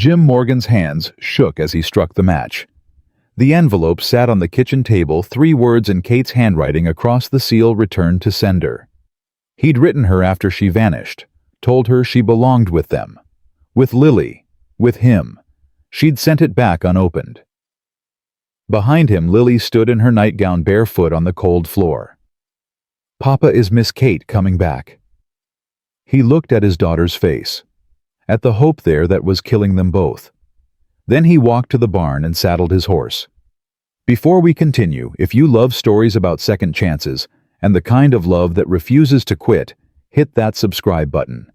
Jim Morgan's hands shook as he struck the match. The envelope sat on the kitchen table, 3 words in Kate's handwriting across the seal: returned to sender. He'd written her after she vanished, told her she belonged with them. With Lily. With him. She'd sent it back unopened. Behind him, Lily stood in her nightgown, barefoot on the cold floor. "Papa, is Miss Kate coming back?" He looked at his daughter's face, at the hope there that was killing them both. Then he walked to the barn and saddled his horse. Before we continue, if you love stories about second chances and the kind of love that refuses to quit, hit that subscribe button.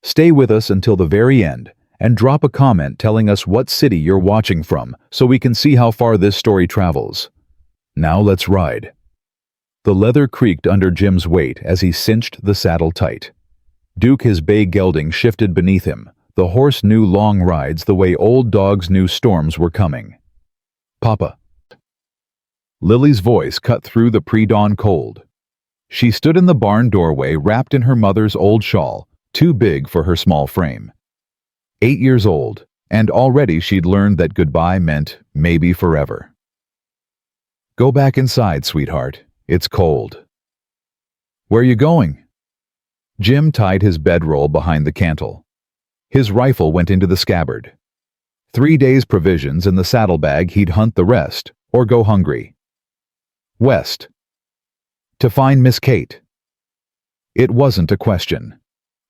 Stay with us until the very end and drop a comment telling us what city you're watching from so we can see how far this story travels. Now let's ride. The leather creaked under Jim's weight as he cinched the saddle tight. Duke, his bay gelding, shifted beneath him. The horse knew long rides the way old dogs knew storms were coming. "Papa." Lily's voice cut through the pre-dawn cold. She stood in the barn doorway, wrapped in her mother's old shawl, too big for her small frame. 8 years old, and already she'd learned that goodbye meant maybe forever. "Go back inside, sweetheart. It's cold." "Where you going?" Jim tied his bedroll behind the cantle. His rifle went into the scabbard. 3 days' provisions in the saddlebag. He'd hunt the rest, or go hungry. "West." "To find Miss Kate." It wasn't a question.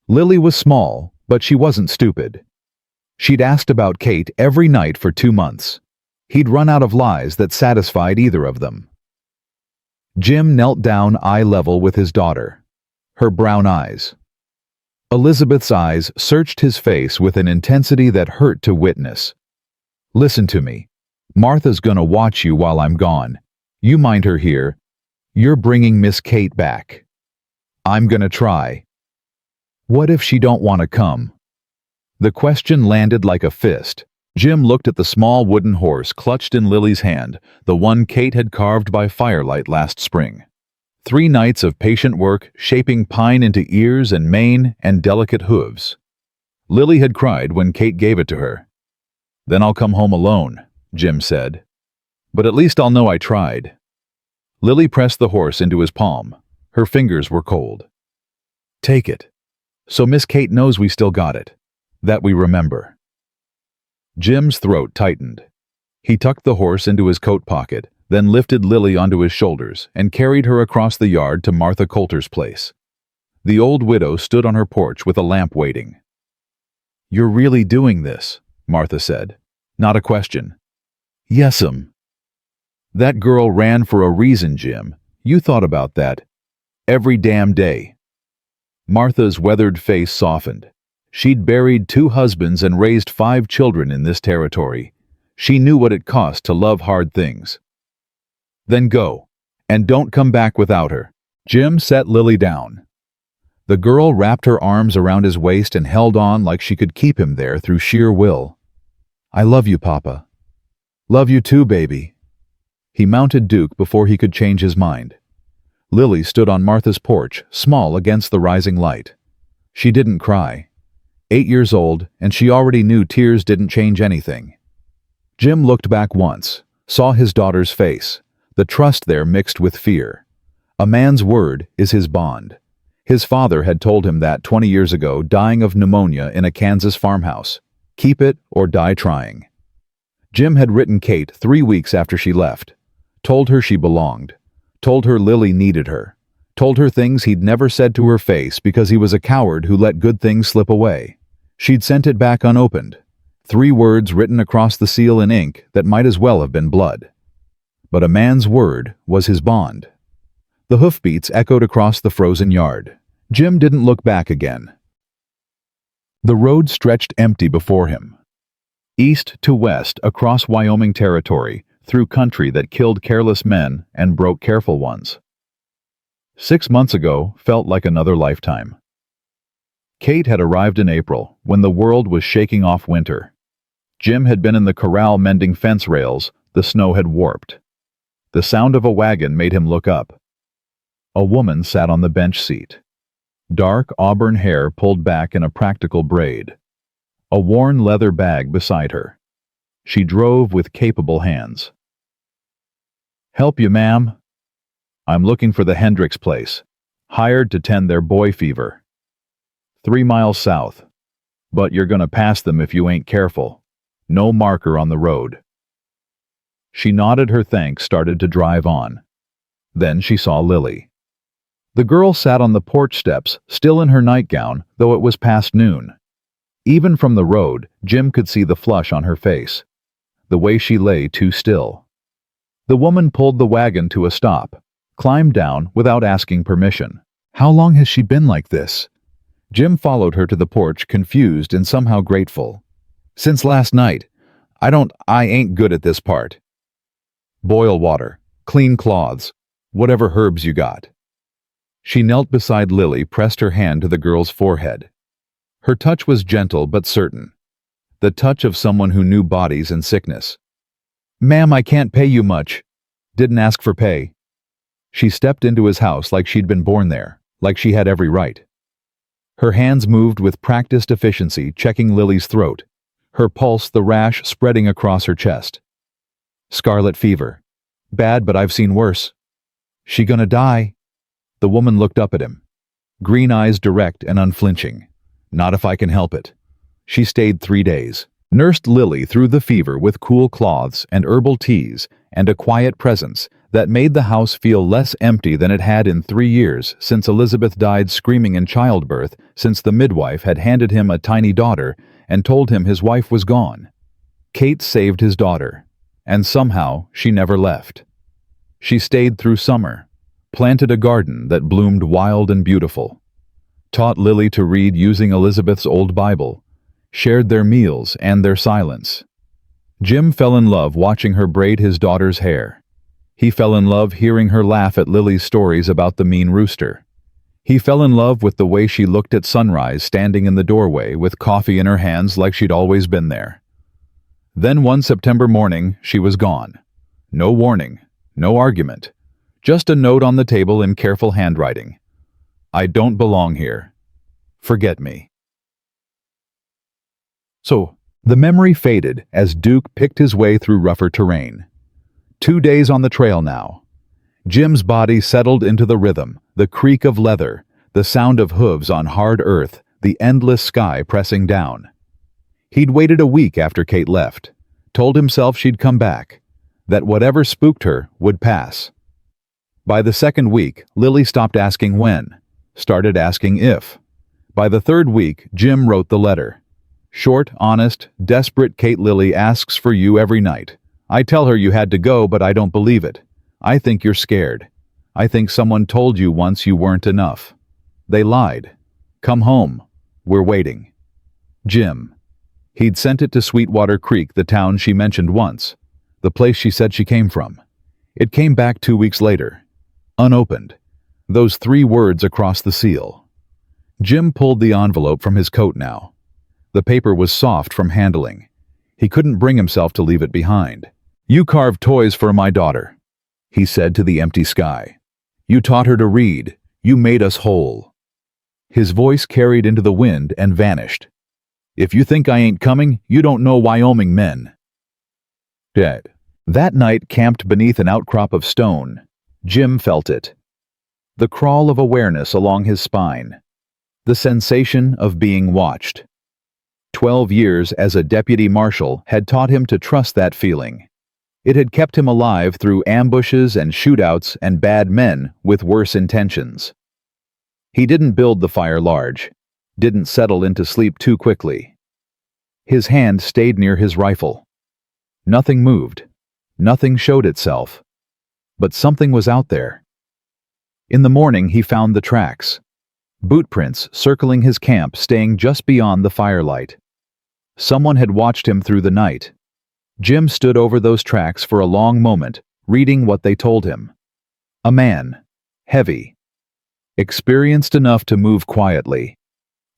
Lily was small, but she wasn't stupid. She'd asked about Kate every night for 2 months. He'd run out of lies that satisfied either of them. Jim knelt down eye level with his daughter. Her brown eyes. Elizabeth's eyes searched his face with an intensity that hurt to witness. "Listen to me. Martha's gonna watch you while I'm gone. You mind her here. You're bringing Miss Kate back. I'm gonna try. What if she don't want to come?" The question landed like a fist. Jim looked at the small wooden horse clutched in Lily's hand, the one Kate had carved by firelight last spring. 3 nights of patient work, shaping pine into ears and mane and delicate hooves. Lily had cried when Kate gave it to her. "Then I'll come home alone," Jim said. "But at least I'll know I tried." Lily pressed the horse into his palm. Her fingers were cold. "Take it. So Miss Kate knows we still got it. That we remember." Jim's throat tightened. He tucked the horse into his coat pocket, then lifted Lily onto his shoulders and carried her across the yard to Martha Coulter's place. The old widow stood on her porch with a lamp waiting. "You're really doing this," Martha said. Not a question. "Yes'm." "That girl ran for a reason, Jim. You thought about that. Every damn day." Martha's weathered face softened. She'd buried 2 husbands and raised 5 children in this territory. She knew what it cost to love hard things. "Then go. And don't come back without her." Jim set Lily down. The girl wrapped her arms around his waist and held on like she could keep him there through sheer will. "I love you, Papa." "Love you too, baby." He mounted Duke before he could change his mind. Lily stood on Martha's porch, small against the rising light. She didn't cry. 8 years old, and she already knew tears didn't change anything. Jim looked back once, saw his daughter's face, the trust there mixed with fear. A man's word is his bond. His father had told him that 20 years ago, dying of pneumonia in a Kansas farmhouse. Keep it or die trying. Jim had written Kate 3 weeks after she left, told her she belonged, told her Lily needed her, told her things he'd never said to her face because he was a coward who let good things slip away. She'd sent it back unopened, 3 words written across the seal in ink that might as well have been blood. But a man's word was his bond. The hoofbeats echoed across the frozen yard. Jim didn't look back again. The road stretched empty before him. East to west across Wyoming territory, through country that killed careless men and broke careful ones. 6 months ago felt like another lifetime. Kate had arrived in April, when the world was shaking off winter. Jim had been in the corral mending fence rails. The snow had warped. The sound of a wagon made him look up. A woman sat on the bench seat. Dark auburn hair pulled back in a practical braid. a worn leather bag beside her. She drove with capable hands. "Help you, ma'am?" "I'm looking for the Hendricks place. Hired to tend their boy fever. 3 miles south. But you're gonna pass them if you ain't careful. No marker on the road." She nodded her thanks, started to drive on. Then she saw Lily. The girl sat on the porch steps, still in her nightgown, though it was past noon. Even from the road, Jim could see the flush on her face. The way she lay too still. The woman pulled the wagon to a stop, climbed down without asking permission. How long has she been like this? Jim followed her to the porch, confused and somehow grateful. "Since last night. I ain't good at this part." "Boil water, clean cloths, whatever herbs you got." She knelt beside Lily, pressed her hand to the girl's forehead. Her touch was gentle but certain. The touch of someone who knew bodies and sickness. "Ma'am, I can't pay you much. Didn't ask for pay." She stepped into his house like she'd been born there, like she had every right. Her hands moved with practiced efficiency, checking Lily's throat, her pulse, the rash spreading across her chest. "Scarlet fever. Bad, but I've seen worse." "She gonna die?" The woman looked up at him, green eyes direct and unflinching. "Not if I can help it." She stayed 3 days, nursed Lily through the fever with cool cloths and herbal teas and a quiet presence that made the house feel less empty than it had in 3 years since Elizabeth died screaming in childbirth, since the midwife had handed him a tiny daughter and told him his wife was gone. Kate saved his daughter, and somehow she never left. She stayed through summer, planted a garden that bloomed wild and beautiful, taught Lily to read using Elizabeth's old Bible, shared their meals and their silence. Jim fell in love watching her braid his daughter's hair. He fell in love hearing her laugh at Lily's stories about the mean rooster. He fell in love with the way she looked at sunrise standing in the doorway with coffee in her hands like she'd always been there. Then one September morning, she was gone. No warning, no argument. Just a note on the table in careful handwriting. "I don't belong here. Forget me." So, the memory faded as Duke picked his way through rougher terrain. 2 days on the trail now. Jim's body settled into the rhythm, the creak of leather, the sound of hooves on hard earth, the endless sky pressing down. He'd waited a week after Kate left, told himself she'd come back, that whatever spooked her would pass. By the second week, Lily stopped asking when, started asking if. By the third week, Jim wrote the letter. Short, honest, desperate. "Kate, Lily asks for you every night. I tell her you had to go, but I don't believe it. I think you're scared. I think someone told you once you weren't enough. They lied. Come home. We're waiting. Jim." He'd sent it to Sweetwater Creek, the town she mentioned once, the place she said she came from. It came back 2 weeks later, unopened. Those 3 words across the seal. Jim pulled the envelope from his coat now. The paper was soft from handling. He couldn't bring himself to leave it behind. "You carved toys for my daughter," he said to the empty sky. "You taught her to read. You made us whole." His voice carried into the wind and vanished. "If you think I ain't coming, you don't know Wyoming men." Dead. That night, camped beneath an outcrop of stone, Jim felt it. The crawl of awareness along his spine. The sensation of being watched. 12 years as a deputy marshal had taught him to trust that feeling. It had kept him alive through ambushes and shootouts and bad men with worse intentions. He didn't build the fire large, didn't settle into sleep too quickly. His hand stayed near his rifle. Nothing moved, nothing showed itself, but something was out there. In the morning he found the tracks. Boot prints circling his camp, staying just beyond the firelight. Someone had watched him through the night. Jim stood over those tracks for a long moment, reading what they told him. A man, heavy, experienced enough to move quietly.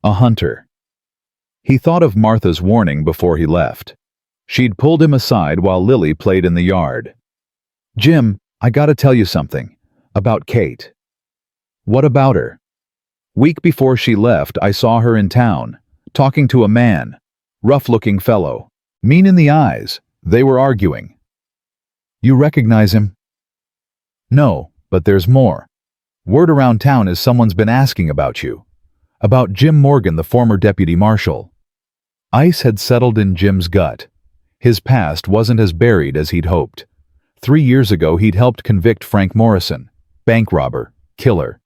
A hunter. He thought of Martha's warning before he left. She'd pulled him aside while Lily played in the yard. "Jim, I gotta tell you something. About Kate." "What about her?" "Week before she left, I saw her in town, talking to a man. rough-looking fellow. Mean in the eyes. They were arguing. You recognize him? No, but there's more. Word around town is someone's been asking about you. About Jim Morgan, the former deputy marshal. Ice had settled in Jim's gut. His past wasn't as buried as he'd hoped. 3 years ago he'd helped convict Frank Morrison, bank robber, killer.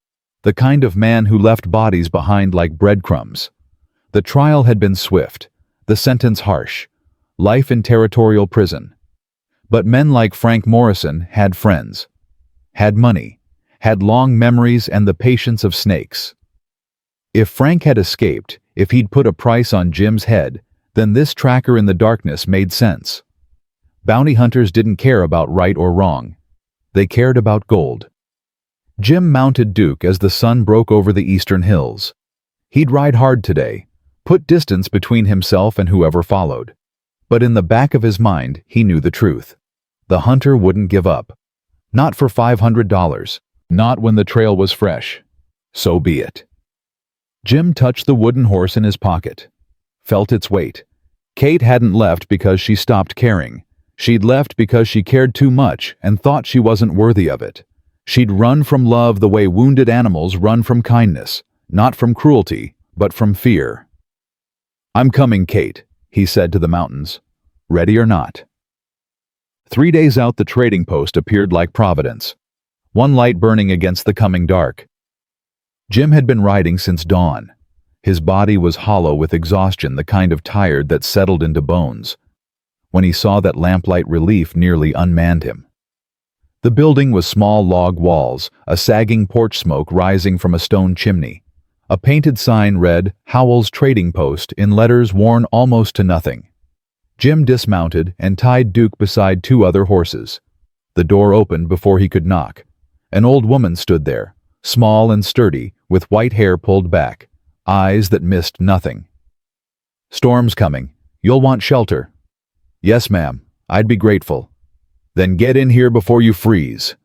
The kind of man who left bodies behind like breadcrumbs. The trial had been swift, the sentence harsh. Life in territorial prison. But men like Frank Morrison had friends. Had money. Had long memories and the patience of snakes. If Frank had escaped, if he'd put a price on Jim's head, then this tracker in the darkness made sense. Bounty hunters didn't care about right or wrong. They cared about gold. Jim mounted Duke as the sun broke over the eastern hills. He'd ride hard today, put distance between himself and whoever followed. But in the back of his mind, he knew the truth. The hunter wouldn't give up. Not for $500. Not when the trail was fresh. So be it. Jim touched the wooden horse in his pocket. Felt its weight. Kate hadn't left because she stopped caring. She'd left because she cared too much and thought she wasn't worthy of it. She'd run from love the way wounded animals run from kindness. Not from cruelty, but from fear. I'm coming, Kate, he said to the mountains. Ready or not? 3 days out, the trading post appeared like Providence. One light burning against the coming dark. Jim had been riding since dawn. His body was hollow with exhaustion, the kind of tired that settled into bones. When he saw that lamplight relief nearly unmanned him. The building was small log walls, a sagging porch smoke rising from a stone chimney. A painted sign read, Howell's Trading Post, in letters worn almost to nothing. Jim dismounted and tied Duke beside 2 other horses. The door opened before he could knock. An old woman stood there, small and sturdy, with white hair pulled back, eyes that missed nothing. Storm's coming. You'll want shelter. Yes, ma'am. I'd be grateful. Then get in here before you freeze.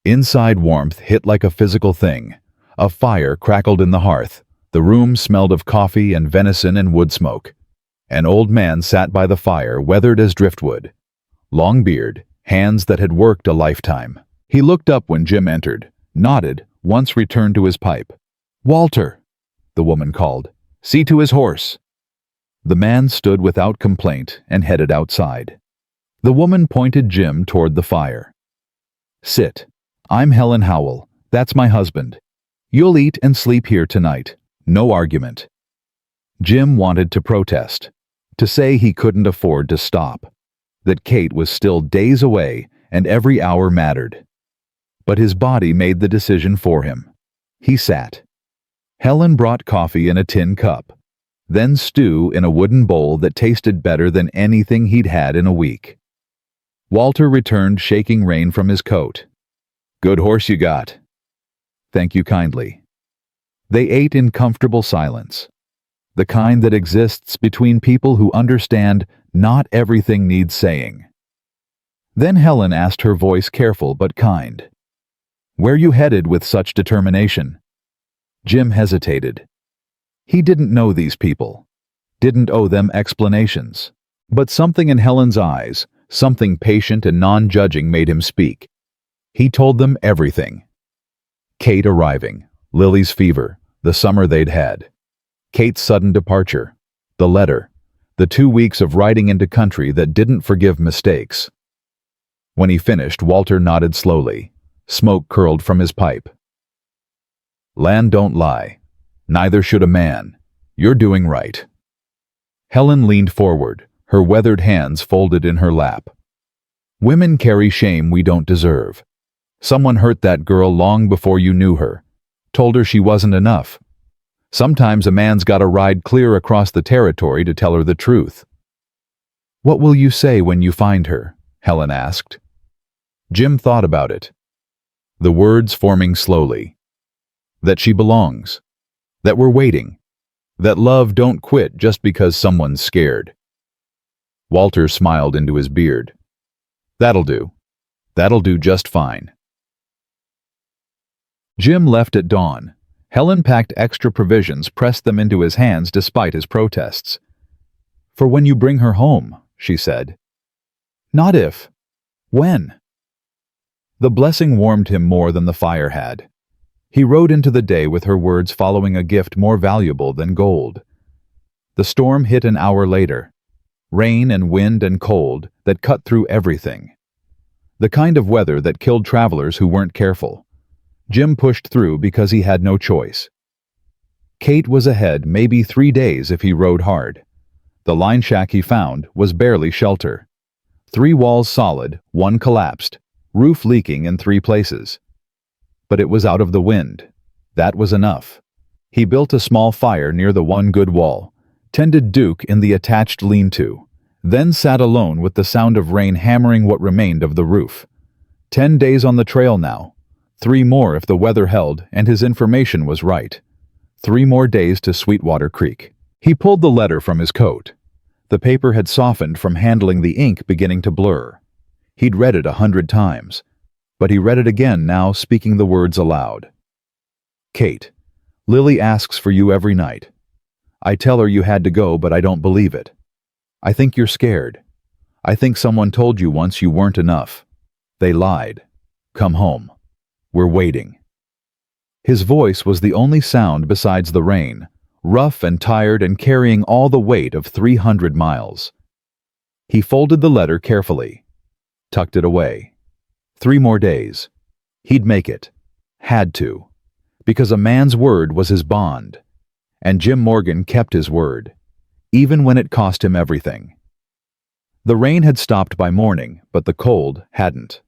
Inside, warmth hit like a physical thing. A fire crackled in the hearth. The room smelled of coffee and venison and wood smoke. An old man sat by the fire, weathered as driftwood. Long beard, hands that had worked a lifetime. He looked up when Jim entered, nodded, once returned to his pipe. Walter, the woman called. See to his horse. The man stood without complaint and headed outside. The woman pointed Jim toward the fire. Sit. I'm Helen Howell. That's my husband. You'll eat and sleep here tonight. No argument. Jim wanted to protest. To say he couldn't afford to stop. That Kate was still days away and every hour mattered. But his body made the decision for him. He sat. Helen brought coffee in a tin cup. Then stew in a wooden bowl that tasted better than anything he'd had in a week. Walter returned, shaking rain from his coat. Good horse you got. Thank you kindly. They ate in comfortable silence. The kind that exists between people who understand not everything needs saying. Then Helen asked, her voice careful but kind. Where you headed with such determination? Jim hesitated. He didn't know these people. Didn't owe them explanations. But something in Helen's eyes, something patient and non-judging, made him speak. He told them everything. Kate arriving, Lily's fever, the summer they'd had. Kate's sudden departure, the letter, the 2 weeks of riding into country that didn't forgive mistakes. When he finished, Walter nodded slowly. Smoke curled from his pipe. Land don't lie. Neither should a man. You're doing right. Helen leaned forward, her weathered hands folded in her lap. Women carry shame we don't deserve. Someone hurt that girl long before you knew her. Told her she wasn't enough. Sometimes a man's got to ride clear across the territory to tell her the truth. What will you say when you find her? Helen asked. Jim thought about it. The words forming slowly. That she belongs. That we're waiting. That love don't quit just because someone's scared. Walter smiled into his beard. That'll do. That'll do just fine. Jim left at dawn. Helen packed extra provisions, pressed them into his hands despite his protests. "For when you bring her home," she said. "Not if. When?" The blessing warmed him more than the fire had. He rode into the day with her words following a gift more valuable than gold. The storm hit an hour later. Rain and wind and cold that cut through everything. The kind of weather that killed travelers who weren't careful. Jim pushed through because he had no choice. Kate was ahead maybe 3 days if he rode hard. The line shack he found was barely shelter. 3 walls solid, 1 collapsed, roof leaking in 3 places. But it was out of the wind. That was enough. He built a small fire near the one good wall, tended Duke in the attached lean-to, then sat alone with the sound of rain hammering what remained of the roof. 10 days on the trail now. 3 more if the weather held and his information was right. 3 more days to Sweetwater Creek. He pulled the letter from his coat. The paper had softened from handling the ink beginning to blur. He'd read it 100 times, but he read it again now, speaking the words aloud. "Kate, Lily asks for you every night. I tell her you had to go, but I don't believe it. I think you're scared. I think someone told you once you weren't enough. They lied. Come home. We're waiting." His voice was the only sound besides the rain, rough and tired and carrying all the weight of 300 miles. He folded the letter carefully, tucked it away. 3 more days. He'd make it. Had to. Because a man's word was his bond. And Jim Morgan kept his word, even when it cost him everything. The rain had stopped by morning, but the cold hadn't.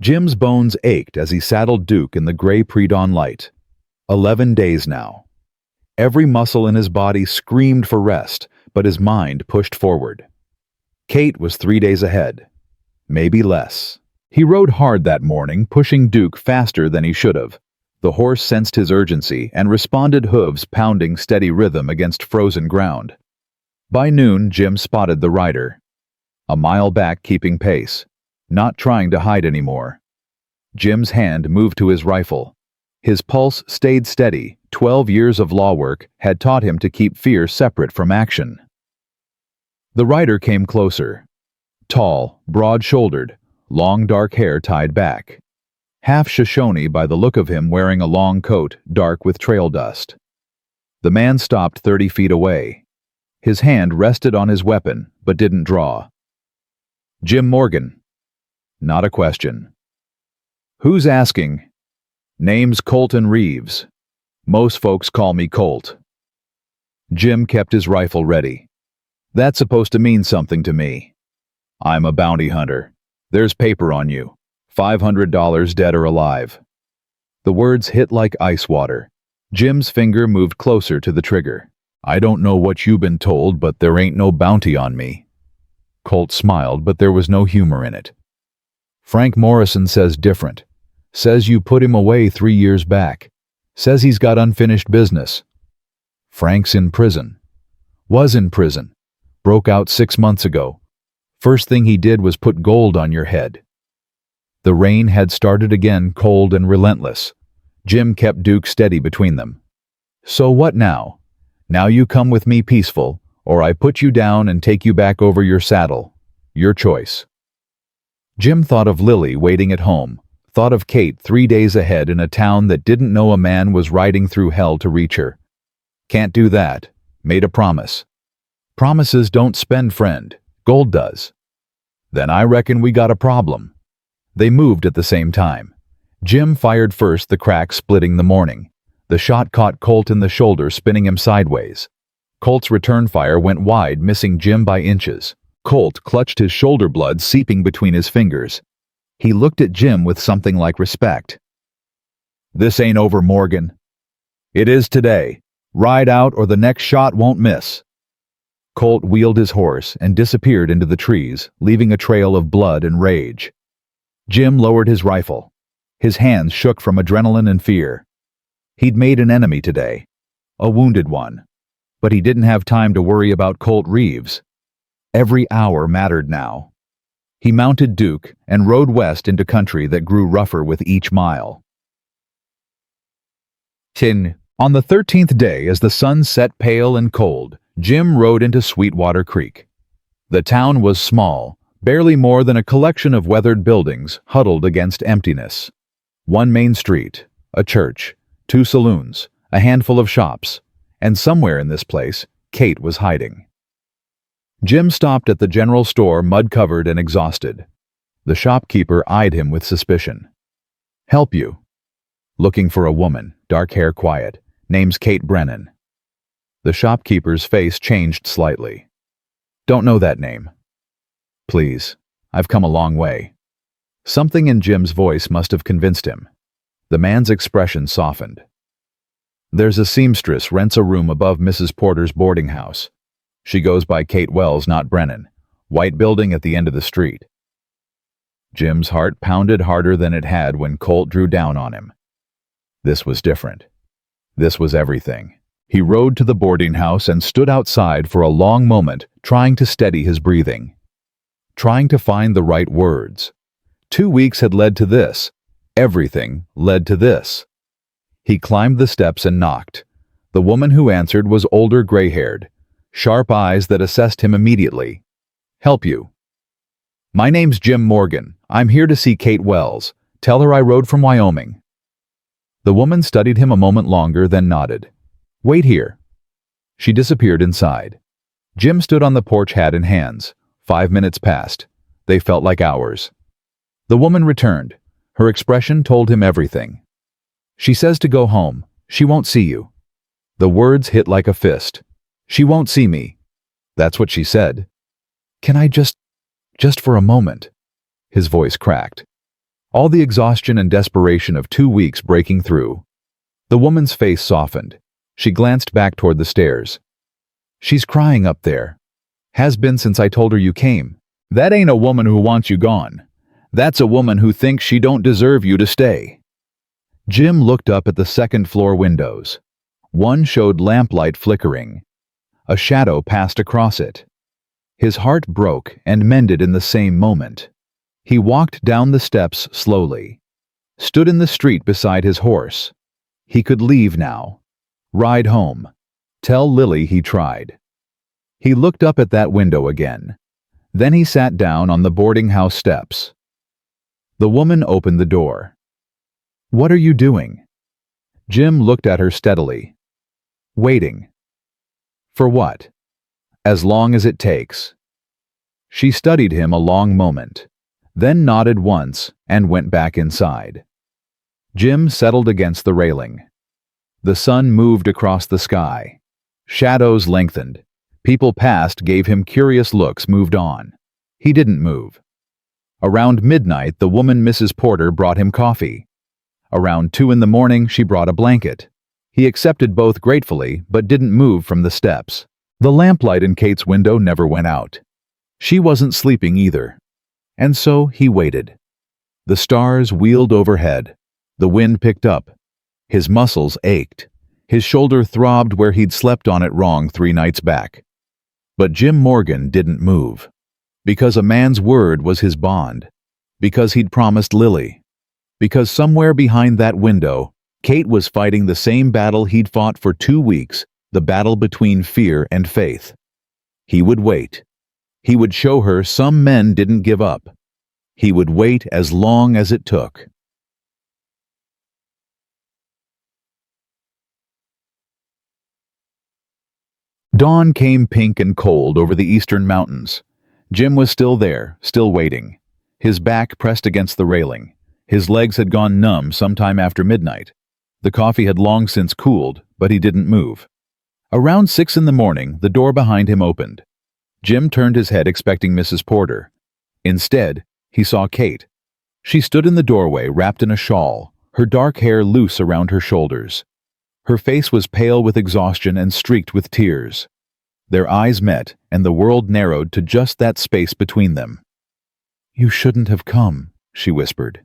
Jim's bones ached as he saddled Duke in the gray pre-dawn light. 11 days now. Every muscle in his body screamed for rest, but his mind pushed forward. Kate was 3 days ahead. Maybe less. He rode hard that morning, pushing Duke faster than he should have. The horse sensed his urgency and responded, hooves pounding steady rhythm against frozen ground. By noon, Jim spotted the rider. A mile back, keeping pace, not trying to hide anymore. Jim's hand moved to his rifle. His pulse stayed steady. 12 years of law work had taught him to keep fear separate from action. The rider came closer. Tall, broad-shouldered, long dark hair tied back. Half Shoshone by the look of him, wearing a long coat, dark with trail dust. The man stopped 30 feet away. His hand rested on his weapon, but didn't draw. "Jim Morgan." Not a question. "Who's asking?" "Name's Colton Reeves. Most folks call me Colt." Jim kept his rifle ready. "That's supposed to mean something to me. I'm a bounty hunter. There's paper on you. $500 dead or alive." The words hit like ice water. Jim's finger moved closer to the trigger. "I don't know what you've been told, but there ain't no bounty on me." Colt smiled, but there was no humor in it. "Frank Morrison says different. Says you put him away 3 years back. Says he's got unfinished business." "Frank's in prison. Was in prison. Broke out 6 months ago. First thing he did was put gold on your head." The rain had started again, cold and relentless. Jim kept Duke steady between them. "So what now? Now you come with me peaceful, or I put you down and take you back over your saddle. Your choice." Jim thought of Lily waiting at home, thought of Kate 3 days ahead in a town that didn't know a man was riding through hell to reach her. Can't do that. Made a promise. Promises don't spend, friend. Gold does. Then I reckon we got a problem. They moved at the same time. Jim fired first, the crack splitting the morning. The shot caught Colt in the shoulder, spinning him sideways. Colt's return fire went wide, missing Jim by inches. Colt clutched his shoulder, blood seeping between his fingers. He looked at Jim with something like respect. "This ain't over, Morgan." "It is today. Ride out or the next shot won't miss." Colt wheeled his horse and disappeared into the trees, leaving a trail of blood and rage. Jim lowered his rifle. His hands shook from adrenaline and fear. He'd made an enemy today, a wounded one, but he didn't have time to worry about Colt Reeves. Every hour mattered now. He mounted Duke and rode west into country that grew rougher with each mile. On the 13th day, as the sun set pale and cold, Jim rode into Sweetwater Creek. The town was small, barely more than a collection of weathered buildings huddled against emptiness. One main street, a church, two saloons, a handful of shops, and somewhere in this place, Kate was hiding. Jim stopped at the general store, mud-covered and exhausted. The shopkeeper eyed him with suspicion. "Help you?" "Looking for a woman, dark hair, quiet. Name's Kate Brennan." The shopkeeper's face changed slightly. "Don't know that name." "Please, I've come a long way." Something in Jim's voice must have convinced him. The man's expression softened. "There's a seamstress rents a room above Mrs. Porter's boarding house. She goes by Kate Wells, not Brennan. White building at the end of the street." Jim's heart pounded harder than it had when Colt drew down on him. This was different. This was everything. He rode to the boarding house and stood outside for a long moment, trying to steady his breathing. Trying to find the right words. 2 weeks had led to this. Everything led to this. He climbed the steps and knocked. The woman who answered was older, gray-haired, sharp eyes that assessed him immediately. "Help you?" "My name's Jim Morgan. I'm here to see Kate Wells. Tell her I rode from Wyoming." The woman studied him a moment longer, then nodded. "Wait here." She disappeared inside. Jim stood on the porch, hat in hands. 5 minutes passed. They felt like hours. The woman returned. Her expression told him everything. "She says to go home. She won't see you." The words hit like a fist. "She won't see me." That's what she said. "Can I just for a moment?" His voice cracked. All the exhaustion and desperation of 2 weeks breaking through. The woman's face softened. She glanced back toward the stairs. "She's crying up there. Has been since I told her you came." "That ain't a woman who wants you gone. That's a woman who thinks she don't deserve you to stay." Jim looked up at the second-floor windows. One showed lamplight flickering. A shadow passed across it. His heart broke and mended in the same moment. He walked down the steps slowly. Stood in the street beside his horse. He could leave now. Ride home. Tell Lily he tried. He looked up at that window again. Then he sat down on the boarding house steps. The woman opened the door. "What are you doing?" Jim looked at her steadily. "Waiting." "For what?" "As long as it takes." She studied him a long moment, then nodded once and went back inside. Jim settled against the railing. The sun moved across the sky. Shadows lengthened. People passed, gave him curious looks, moved on. He didn't move. Around midnight, the woman Mrs. Porter brought him coffee. Around 2 in the morning, she brought a blanket. He accepted both gratefully, but didn't move from the steps. The lamplight in Kate's window never went out. She wasn't sleeping either. And so he waited. The stars wheeled overhead. The wind picked up. His muscles ached. His shoulder throbbed where he'd slept on it wrong 3 nights back. But Jim Morgan didn't move. Because a man's word was his bond. Because he'd promised Lily. Because somewhere behind that window, Kate was fighting the same battle he'd fought for 2 weeks, the battle between fear and faith. He would wait. He would show her some men didn't give up. He would wait as long as it took. Dawn came pink and cold over the eastern mountains. Jim was still there, still waiting. His back pressed against the railing. His legs had gone numb sometime after midnight. The coffee had long since cooled, but he didn't move. Around 6 in the morning, the door behind him opened. Jim turned his head expecting Mrs. Porter. Instead, he saw Kate. She stood in the doorway wrapped in a shawl, her dark hair loose around her shoulders. Her face was pale with exhaustion and streaked with tears. Their eyes met, and the world narrowed to just that space between them. "You shouldn't have come," she whispered.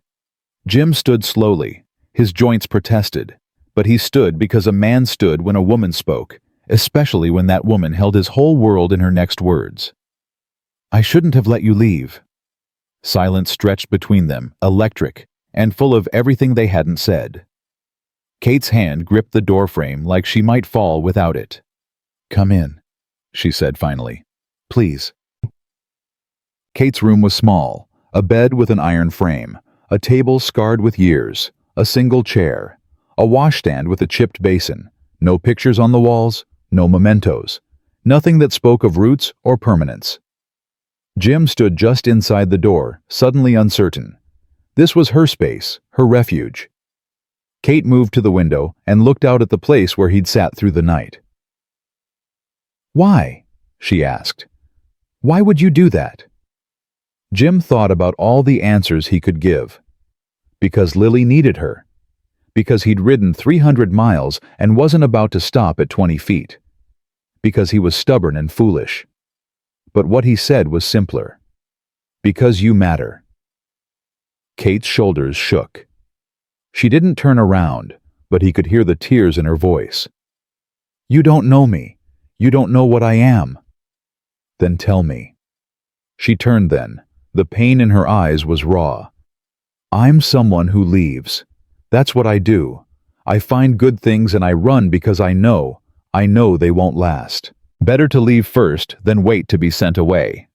Jim stood slowly. His joints protested. But he stood because a man stood when a woman spoke, especially when that woman held his whole world in her next words. "I shouldn't have let you leave." Silence stretched between them, electric, and full of everything they hadn't said. Kate's hand gripped the doorframe like she might fall without it. "Come in." she said finally. Please. Kate's room was small, a bed with an iron frame, a table scarred with years, a single chair, a washstand with a chipped basin, no pictures on the walls, no mementos, nothing that spoke of roots or permanence. Jim stood just inside the door, suddenly uncertain. This was her space, her refuge. Kate moved to the window and looked out at the place where he'd sat through the night. Why? She asked. Why would you do that? Jim thought about all the answers he could give. Because Lily needed her. Because he'd ridden 300 miles and wasn't about to stop at 20 feet. Because he was stubborn and foolish. But what he said was simpler. Because you matter. Kate's shoulders shook. She didn't turn around, but he could hear the tears in her voice. You don't know me. You don't know what I am. Then tell me. She turned then. The pain in her eyes was raw. I'm someone who leaves. That's what I do. I find good things and I run because I know they won't last. Better to leave first than wait to be sent away.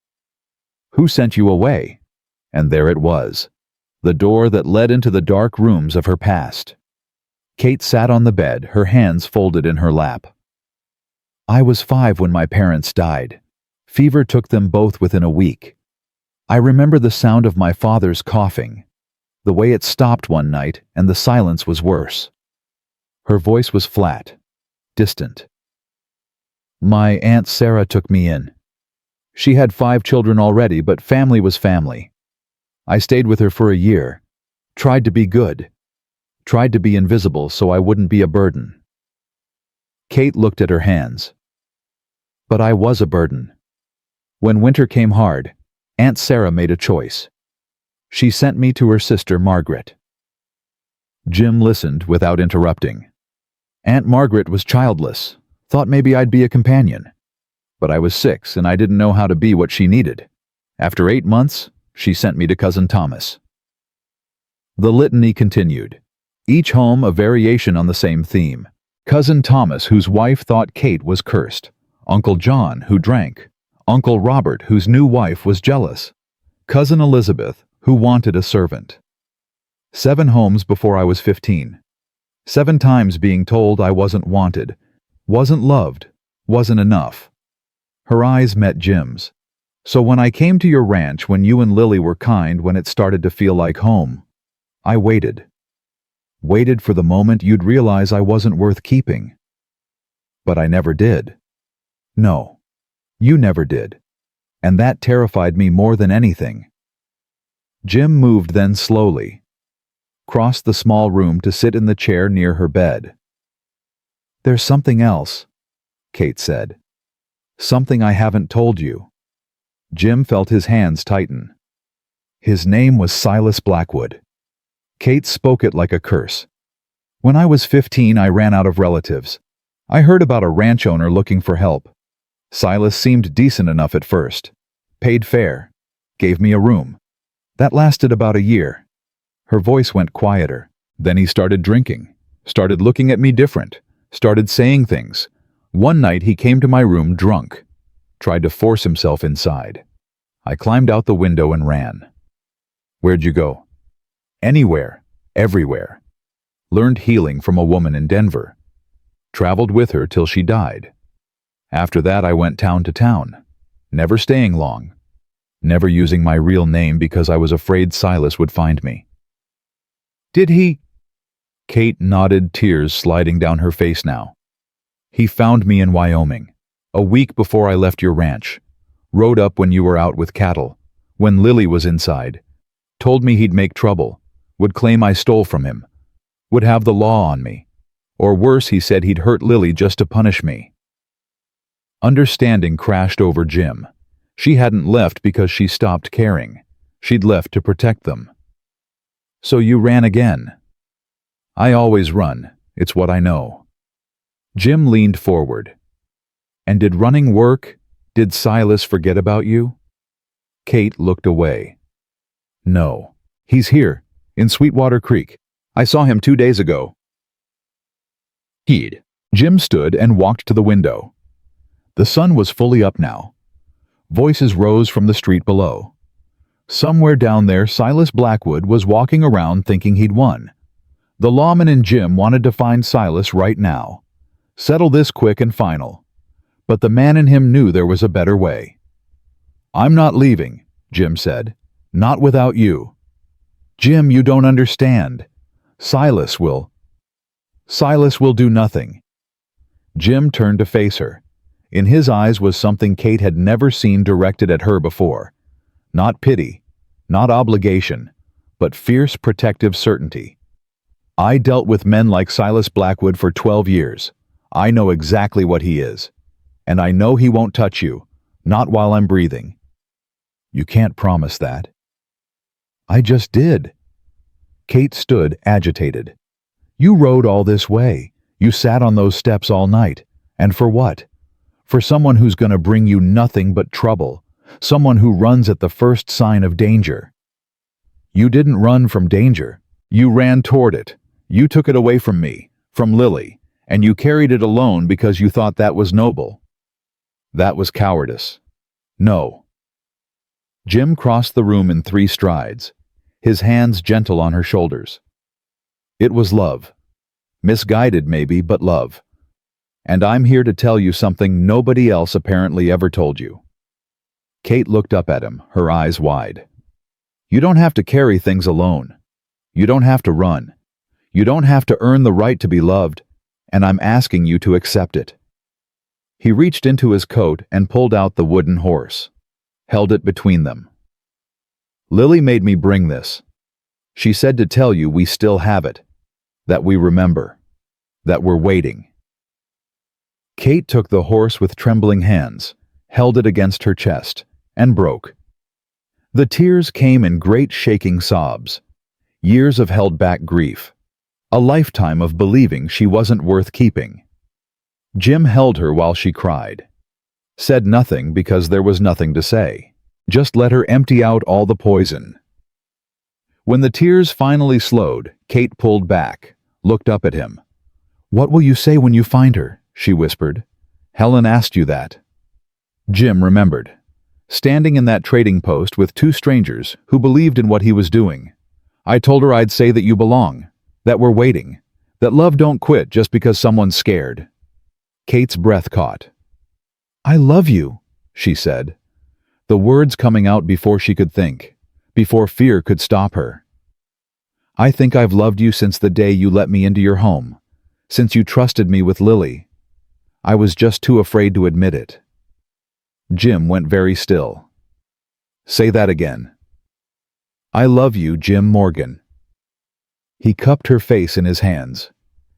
Who sent you away? And there it was. The door that led into the dark rooms of her past. Kate sat on the bed, her hands folded in her lap. I was 5 when my parents died. Fever took them both within a week. I remember the sound of my father's coughing, the way it stopped one night, and the silence was worse. Her voice was flat, distant. My Aunt Sarah took me in. She had 5 children already, but family was family. I stayed with her for a year, tried to be good, tried to be invisible so I wouldn't be a burden. Kate looked at her hands. But I was a burden. When winter came hard, Aunt Sarah made a choice. She sent me to her sister Margaret. Jim listened without interrupting. Aunt Margaret was childless, thought maybe I'd be a companion. But I was 6 and I didn't know how to be what she needed. After 8 months, she sent me to Cousin Thomas. The litany continued, each home a variation on the same theme. Cousin Thomas, whose wife thought Kate was cursed. Uncle John, who drank. Uncle Robert, whose new wife was jealous. Cousin Elizabeth, who wanted a servant. 7 homes before I was 15. 7 times being told I wasn't wanted, wasn't loved, wasn't enough. Her eyes met Jim's. So when I came to your ranch when you and Lily were kind, when it started to feel like home, I waited. Waited for the moment you'd realize I wasn't worth keeping. But I never did. No, you never did. And that terrified me more than anything. Jim moved then slowly, crossed the small room to sit in the chair near her bed. There's something else, Kate said. Something I haven't told you. Jim felt his hands tighten. His name was Silas Blackwood. Kate spoke it like a curse. When I was 15, I ran out of relatives. I heard about a ranch owner looking for help. Silas seemed decent enough at first. Paid fair. Gave me a room. That lasted about a year. Her voice went quieter. Then he started drinking. Started looking at me different. Started saying things. One night he came to my room drunk. Tried to force himself inside. I climbed out the window and ran. Where'd you go? Anywhere. Everywhere. Learned healing from a woman in Denver. Traveled with her till she died. After that I went town to town. Never staying long. Never using my real name because I was afraid Silas would find me. Did he? Kate nodded, tears sliding down her face now. He found me in Wyoming, a week before I left your ranch. Rode up when you were out with cattle, when Lily was inside. Told me he'd make trouble, would claim I stole from him, would have the law on me. Or worse, he said he'd hurt Lily just to punish me. Understanding crashed over Jim. She hadn't left because she stopped caring. She'd left to protect them. So you ran again. I always run. It's what I know. Jim leaned forward. And did running work? Did Silas forget about you? Kate looked away. No. He's here, in Sweetwater Creek. I saw him 2 days ago. Jim stood and walked to the window. The sun was fully up now. Voices rose from the street below. Somewhere down there, Silas Blackwood was walking around thinking he'd won. The lawman and Jim wanted to find Silas right now. Settle this quick and final. But the man in him knew there was a better way. "I'm not leaving," Jim said. "Not without you." "Jim, you don't understand. Silas will do nothing." Jim turned to face her. In his eyes was something Kate had never seen directed at her before. Not pity, not obligation, but fierce protective certainty. "I dealt with men like Silas Blackwood for 12 years. I know exactly what he is. And I know he won't touch you, not while I'm breathing." "You can't promise that." "I just did." Kate stood agitated. "You rode all this way. You sat on those steps all night. And for what? For someone who's going to bring you nothing but trouble. Someone who runs at the first sign of danger." "You didn't run from danger. You ran toward it. You took it away from me, from Lily, and you carried it alone because you thought that was noble." "That was cowardice." "No." Jim crossed the room in 3 strides, his hands gentle on her shoulders. "It was love. Misguided maybe, but love. And I'm here to tell you something nobody else apparently ever told you." Kate looked up at him, her eyes wide. "You don't have to carry things alone. You don't have to run. You don't have to earn the right to be loved, and I'm asking you to accept it." He reached into his coat and pulled out the wooden horse, held it between them. "Lily made me bring this. She said to tell you we still have it, that we remember, that we're waiting." Kate took the horse with trembling hands, held it against her chest, and broke. The tears came in great shaking sobs, years of held-back grief, a lifetime of believing she wasn't worth keeping. Jim held her while she cried. Said nothing because there was nothing to say. Just let her empty out all the poison. When the tears finally slowed, Kate pulled back, looked up at him. "What will you say when you find her?" she whispered. "Helen asked you that." Jim remembered. Standing in that trading post with 2 strangers who believed in what he was doing. "I told her I'd say that you belong, that we're waiting, that love don't quit just because someone's scared." Kate's breath caught. "I love you," she said, the words coming out before she could think, before fear could stop her. "I think I've loved you since the day you let me into your home, since you trusted me with Lily. I was just too afraid to admit it." Jim went very still. "Say that again." "I love you, Jim Morgan." He cupped her face in his hands.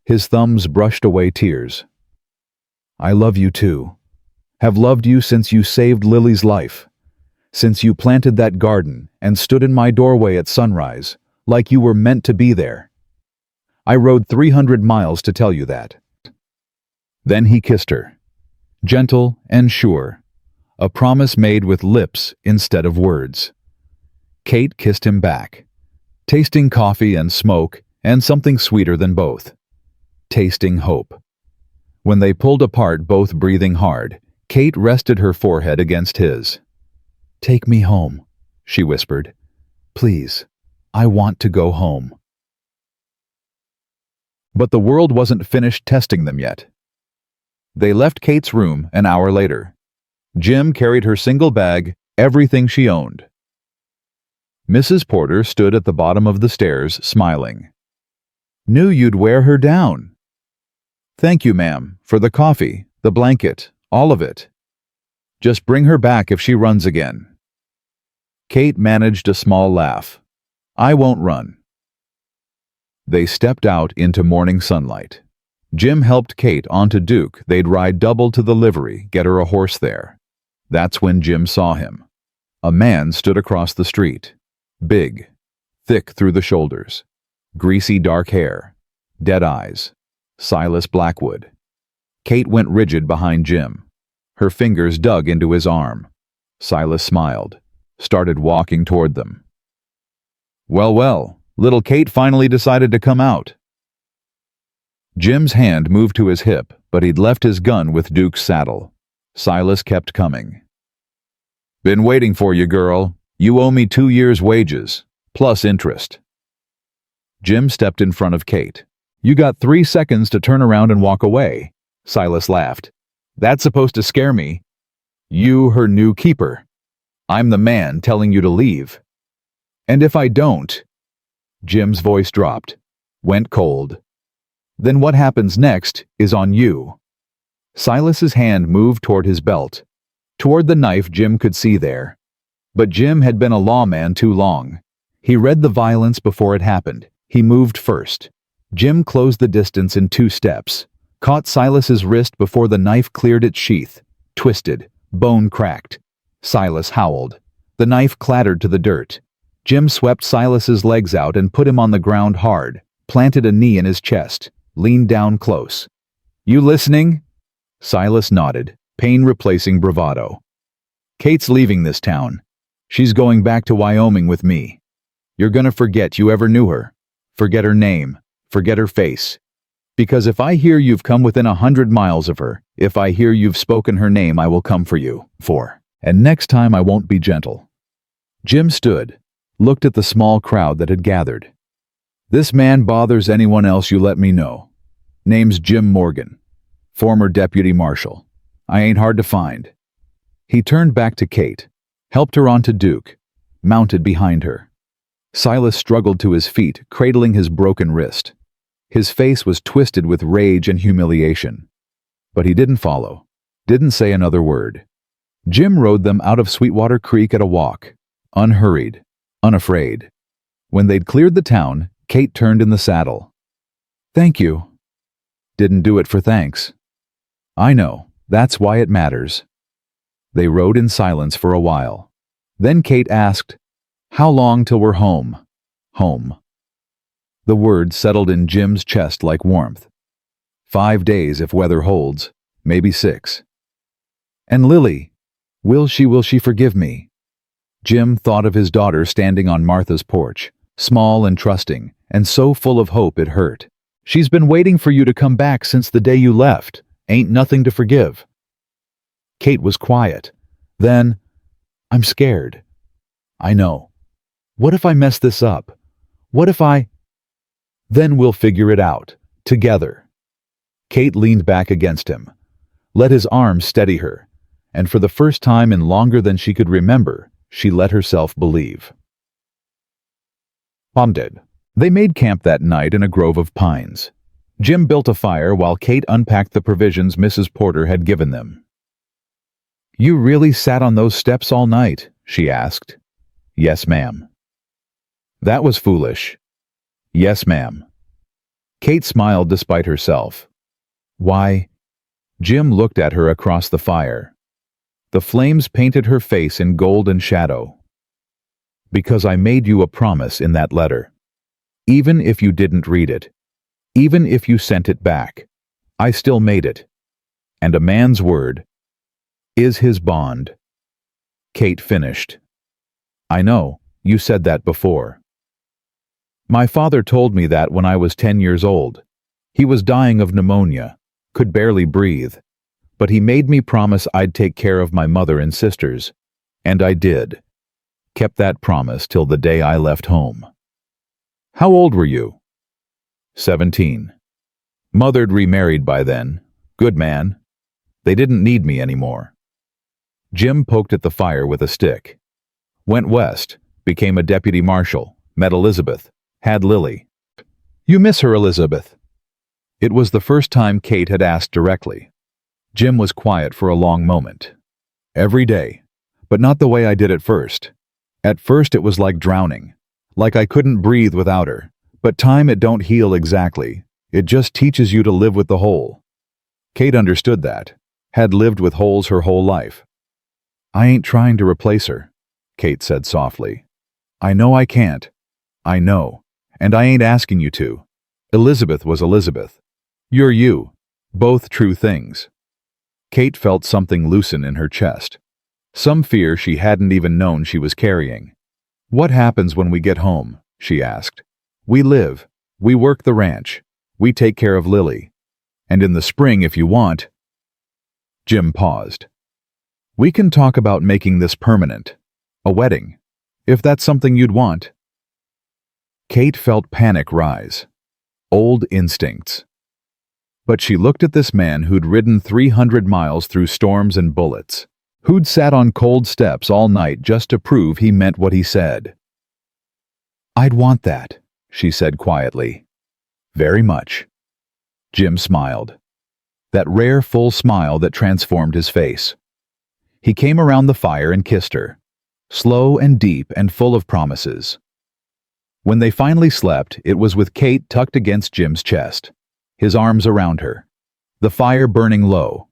His thumbs brushed away tears. "I love you too. Have loved you since you saved Lily's life. Since you planted that garden and stood in my doorway at sunrise, like you were meant to be there. I rode 300 miles to tell you that." Then he kissed her. Gentle and sure. A promise made with lips instead of words. Kate kissed him back, tasting coffee and smoke and something sweeter than both. Tasting hope. When they pulled apart, both breathing hard, Kate rested her forehead against his. "Take me home," she whispered. "Please, I want to go home." But the world wasn't finished testing them yet. They left Kate's room an hour later. Jim carried her single bag, everything she owned. Mrs. Porter stood at the bottom of the stairs, smiling. "Knew you'd wear her down." "Thank you, ma'am, for the coffee, the blanket, all of it. Just bring her back if she runs again." Kate managed a small laugh. "I won't run." They stepped out into morning sunlight. Jim helped Kate onto Duke. They'd ride double to the livery, get her a horse there. That's when Jim saw him. A man stood across the street. Big, thick through the shoulders, greasy dark hair, dead eyes. Silas Blackwood. Kate went rigid behind Jim. Her fingers dug into his arm. Silas smiled, started walking toward them. "Well, well, little Kate finally decided to come out." Jim's hand moved to his hip, but he'd left his gun with Duke's saddle. Silas kept coming. Been waiting for you, girl. You owe me 2 years' wages, plus interest. Jim stepped in front of Kate. You got 3 seconds to turn around and walk away. Silas laughed. That's supposed to scare me. You, her new keeper. I'm the man telling you to leave. And if I don't... Jim's voice dropped, went cold. Then what happens next is on you. Silas's hand moved toward his belt, toward the knife Jim could see there. But Jim had been a lawman too long. He read the violence before it happened. He moved first. Jim closed the distance in 2 steps, caught Silas's wrist before the knife cleared its sheath, twisted, bone cracked. Silas howled. The knife clattered to the dirt. Jim swept Silas's legs out and put him on the ground hard, planted a knee in his chest, leaned down close. You listening? Silas nodded, pain replacing bravado. Kate's leaving this town. She's going back to Wyoming with me. You're gonna forget you ever knew her. Forget her name. Forget her face. Because if I hear you've come within 100 miles of her, if I hear you've spoken her name, I will come for you. And next time I won't be gentle. Jim stood, looked at the small crowd that had gathered. This man bothers anyone else, you let me know. Name's Jim Morgan, former deputy marshal. I ain't hard to find. He turned back to Kate, helped her onto Duke, mounted behind her. Silas struggled to his feet, cradling his broken wrist. His face was twisted with rage and humiliation. But he didn't follow, didn't say another word. Jim rode them out of Sweetwater Creek at a walk, unhurried, unafraid. When they'd cleared the town, Kate turned in the saddle. Thank you. Didn't do it for thanks. I know, that's why it matters. They rode in silence for a while. Then Kate asked, How long till we're home? Home. The word settled in Jim's chest like warmth. 5 days if weather holds, maybe 6. And Lily, will she forgive me? Jim thought of his daughter standing on Martha's porch, small and trusting, and so full of hope it hurt. She's been waiting for you to come back since the day you left. Ain't nothing to forgive. Kate was quiet. Then, I'm scared. I know. What if I mess this up? What if I... Then we'll figure it out, together. Kate leaned back against him, let his arm steady her, and for the first time in longer than she could remember, she let herself believe. Mom did. They made camp that night in a grove of pines. Jim built a fire while Kate unpacked the provisions Mrs. Porter had given them. You really sat on those steps all night? She asked. Yes, ma'am. That was foolish. Yes, ma'am. Kate smiled despite herself. Why? Jim looked at her across the fire. The flames painted her face in gold and shadow. Because I made you a promise in that letter. Even if you didn't read it, even if you sent it back, I still made it. And a man's word is his bond. Kate finished. I know, you said that before. My father told me that when I was 10 years old. He was dying of pneumonia, could barely breathe, but he made me promise I'd take care of my mother and sisters, and I did. Kept that promise till the day I left home. How old were you? 17. Mother'd remarried by then. Good man. They didn't need me anymore. Jim poked at the fire with a stick. Went west, became a deputy marshal, met Elizabeth, had Lily. You miss her, Elizabeth? It was the first time Kate had asked directly. Jim was quiet for a long moment. Every day, but not the way I did at first. At first it was like drowning, like I couldn't breathe without her. But time it don't heal exactly. It just teaches you to live with the hole. Kate understood that, had lived with holes her whole life. I ain't trying to replace her, Kate said softly. I know I can't. I know. And I ain't asking you to. Elizabeth was Elizabeth. You're you. Both true things. Kate felt something loosen in her chest. Some fear she hadn't even known she was carrying. What happens when we get home? She asked. We live. We work the ranch. We take care of Lily. And in the spring, if you want... Jim paused. We can talk about making this permanent. A wedding. If that's something you'd want. Kate felt panic rise. Old instincts. But she looked at this man who'd ridden 300 miles through storms and bullets, who'd sat on cold steps all night just to prove he meant what he said. "I'd want that," she said quietly. "Very much." Jim smiled. That rare full smile that transformed his face. He came around the fire and kissed her, slow and deep and full of promises. When they finally slept, it was with Kate tucked against Jim's chest, his arms around her, the fire burning low.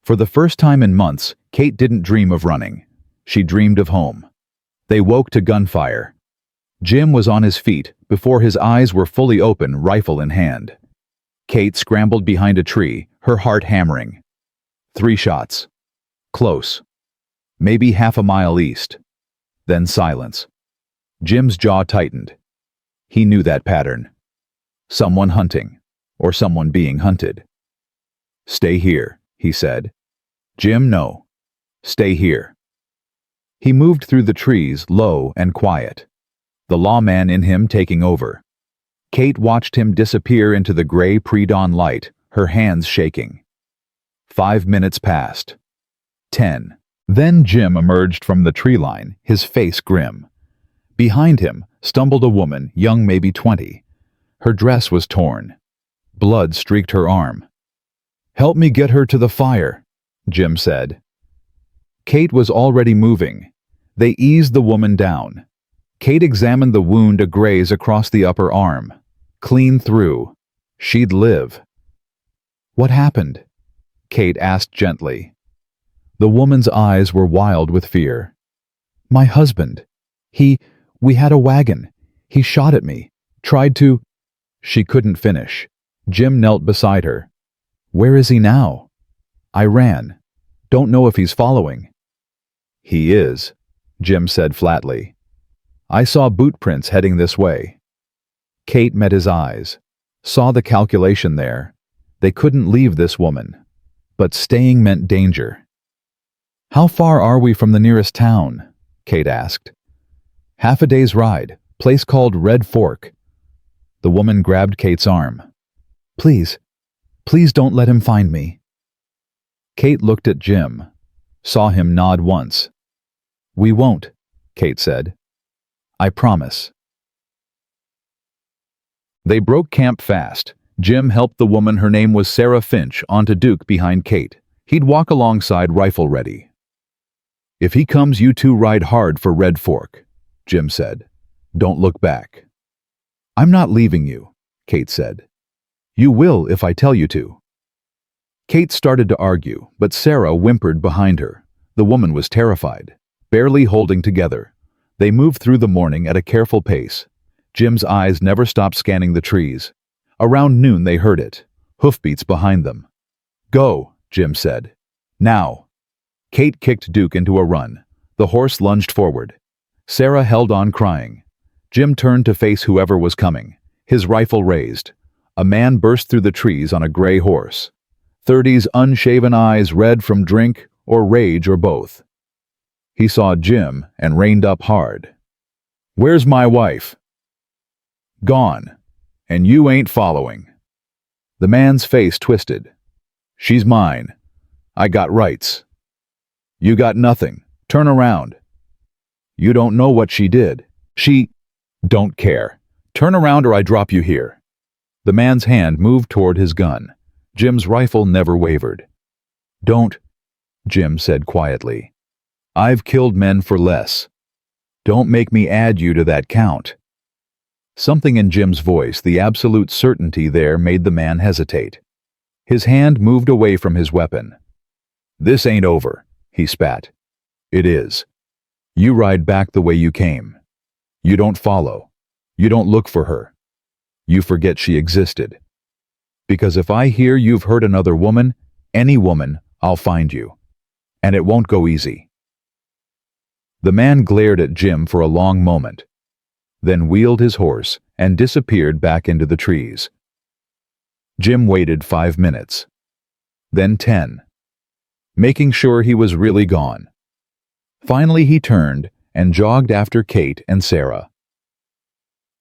For the first time in months, Kate didn't dream of running. She dreamed of home. They woke to gunfire. Jim was on his feet before his eyes were fully open, rifle in hand. Kate scrambled behind a tree, her heart hammering. 3 shots. Close. Maybe half a mile east. Then silence. Jim's jaw tightened. He knew that pattern. Someone hunting, or someone being hunted. "Stay here," he said. "Jim, no. Stay here." He moved through the trees, low and quiet, the lawman in him taking over. Kate watched him disappear into the gray pre-dawn light, her hands shaking. 5 minutes passed. 10. Then Jim emerged from the tree line, his face grim. Behind him stumbled a woman, young maybe 20. Her dress was torn. Blood streaked her arm. "Help me get her to the fire," Jim said. Kate was already moving. They eased the woman down. Kate examined the wound, a graze across the upper arm. Clean through. She'd live. "What happened?" Kate asked gently. The woman's eyes were wild with fear. "My husband. We had a wagon. He shot at me. Tried to—" She couldn't finish. Jim knelt beside her. "Where is he now?" "I ran. Don't know if he's following." "He is," Jim said flatly. "I saw boot prints heading this way." Kate met his eyes, saw the calculation there. They couldn't leave this woman. But staying meant danger. "How far are we from the nearest town?" Kate asked. "Half a day's ride, place called Red Fork." The woman grabbed Kate's arm. Please don't let him find me." Kate looked at Jim, saw him nod once. "We won't," Kate said. "I promise." They broke camp fast. Jim helped the woman, her name was Sarah Finch, onto Duke behind Kate. He'd walk alongside, rifle ready. "If he comes, you two ride hard for Red Fork," Jim said. "Don't look back." "I'm not leaving you," Kate said. "You will if I tell you to." Kate started to argue, but Sarah whimpered behind her. The woman was terrified, barely holding together. They moved through the morning at a careful pace. Jim's eyes never stopped scanning the trees. Around noon they heard it, hoofbeats behind them. "Go," Jim said. "Now." Kate kicked Duke into a run. The horse lunged forward. Sarah held on crying. Jim turned to face whoever was coming, his rifle raised. A man burst through the trees on a gray horse. 30's unshaven eyes red from drink or rage or both. He saw Jim and reined up hard. "Where's my wife?" "Gone. And you ain't following." The man's face twisted. "She's mine. I got rights." "You got nothing. Turn around." "You don't know what she did. She—" "Don't care. Turn around or I drop you here." The man's hand moved toward his gun. Jim's rifle never wavered. "Don't," Jim said quietly. "I've killed men for less. Don't make me add you to that count." Something in Jim's voice, the absolute certainty there, made the man hesitate. His hand moved away from his weapon. "This ain't over," he spat. "It is. You ride back the way you came. You don't follow. You don't look for her. You forget she existed. Because if I hear you've hurt another woman, any woman, I'll find you. And it won't go easy." The man glared at Jim for a long moment, then wheeled his horse and disappeared back into the trees. Jim waited 5 minutes. Then 10. making sure he was really gone. Finally he turned and jogged after Kate and Sarah.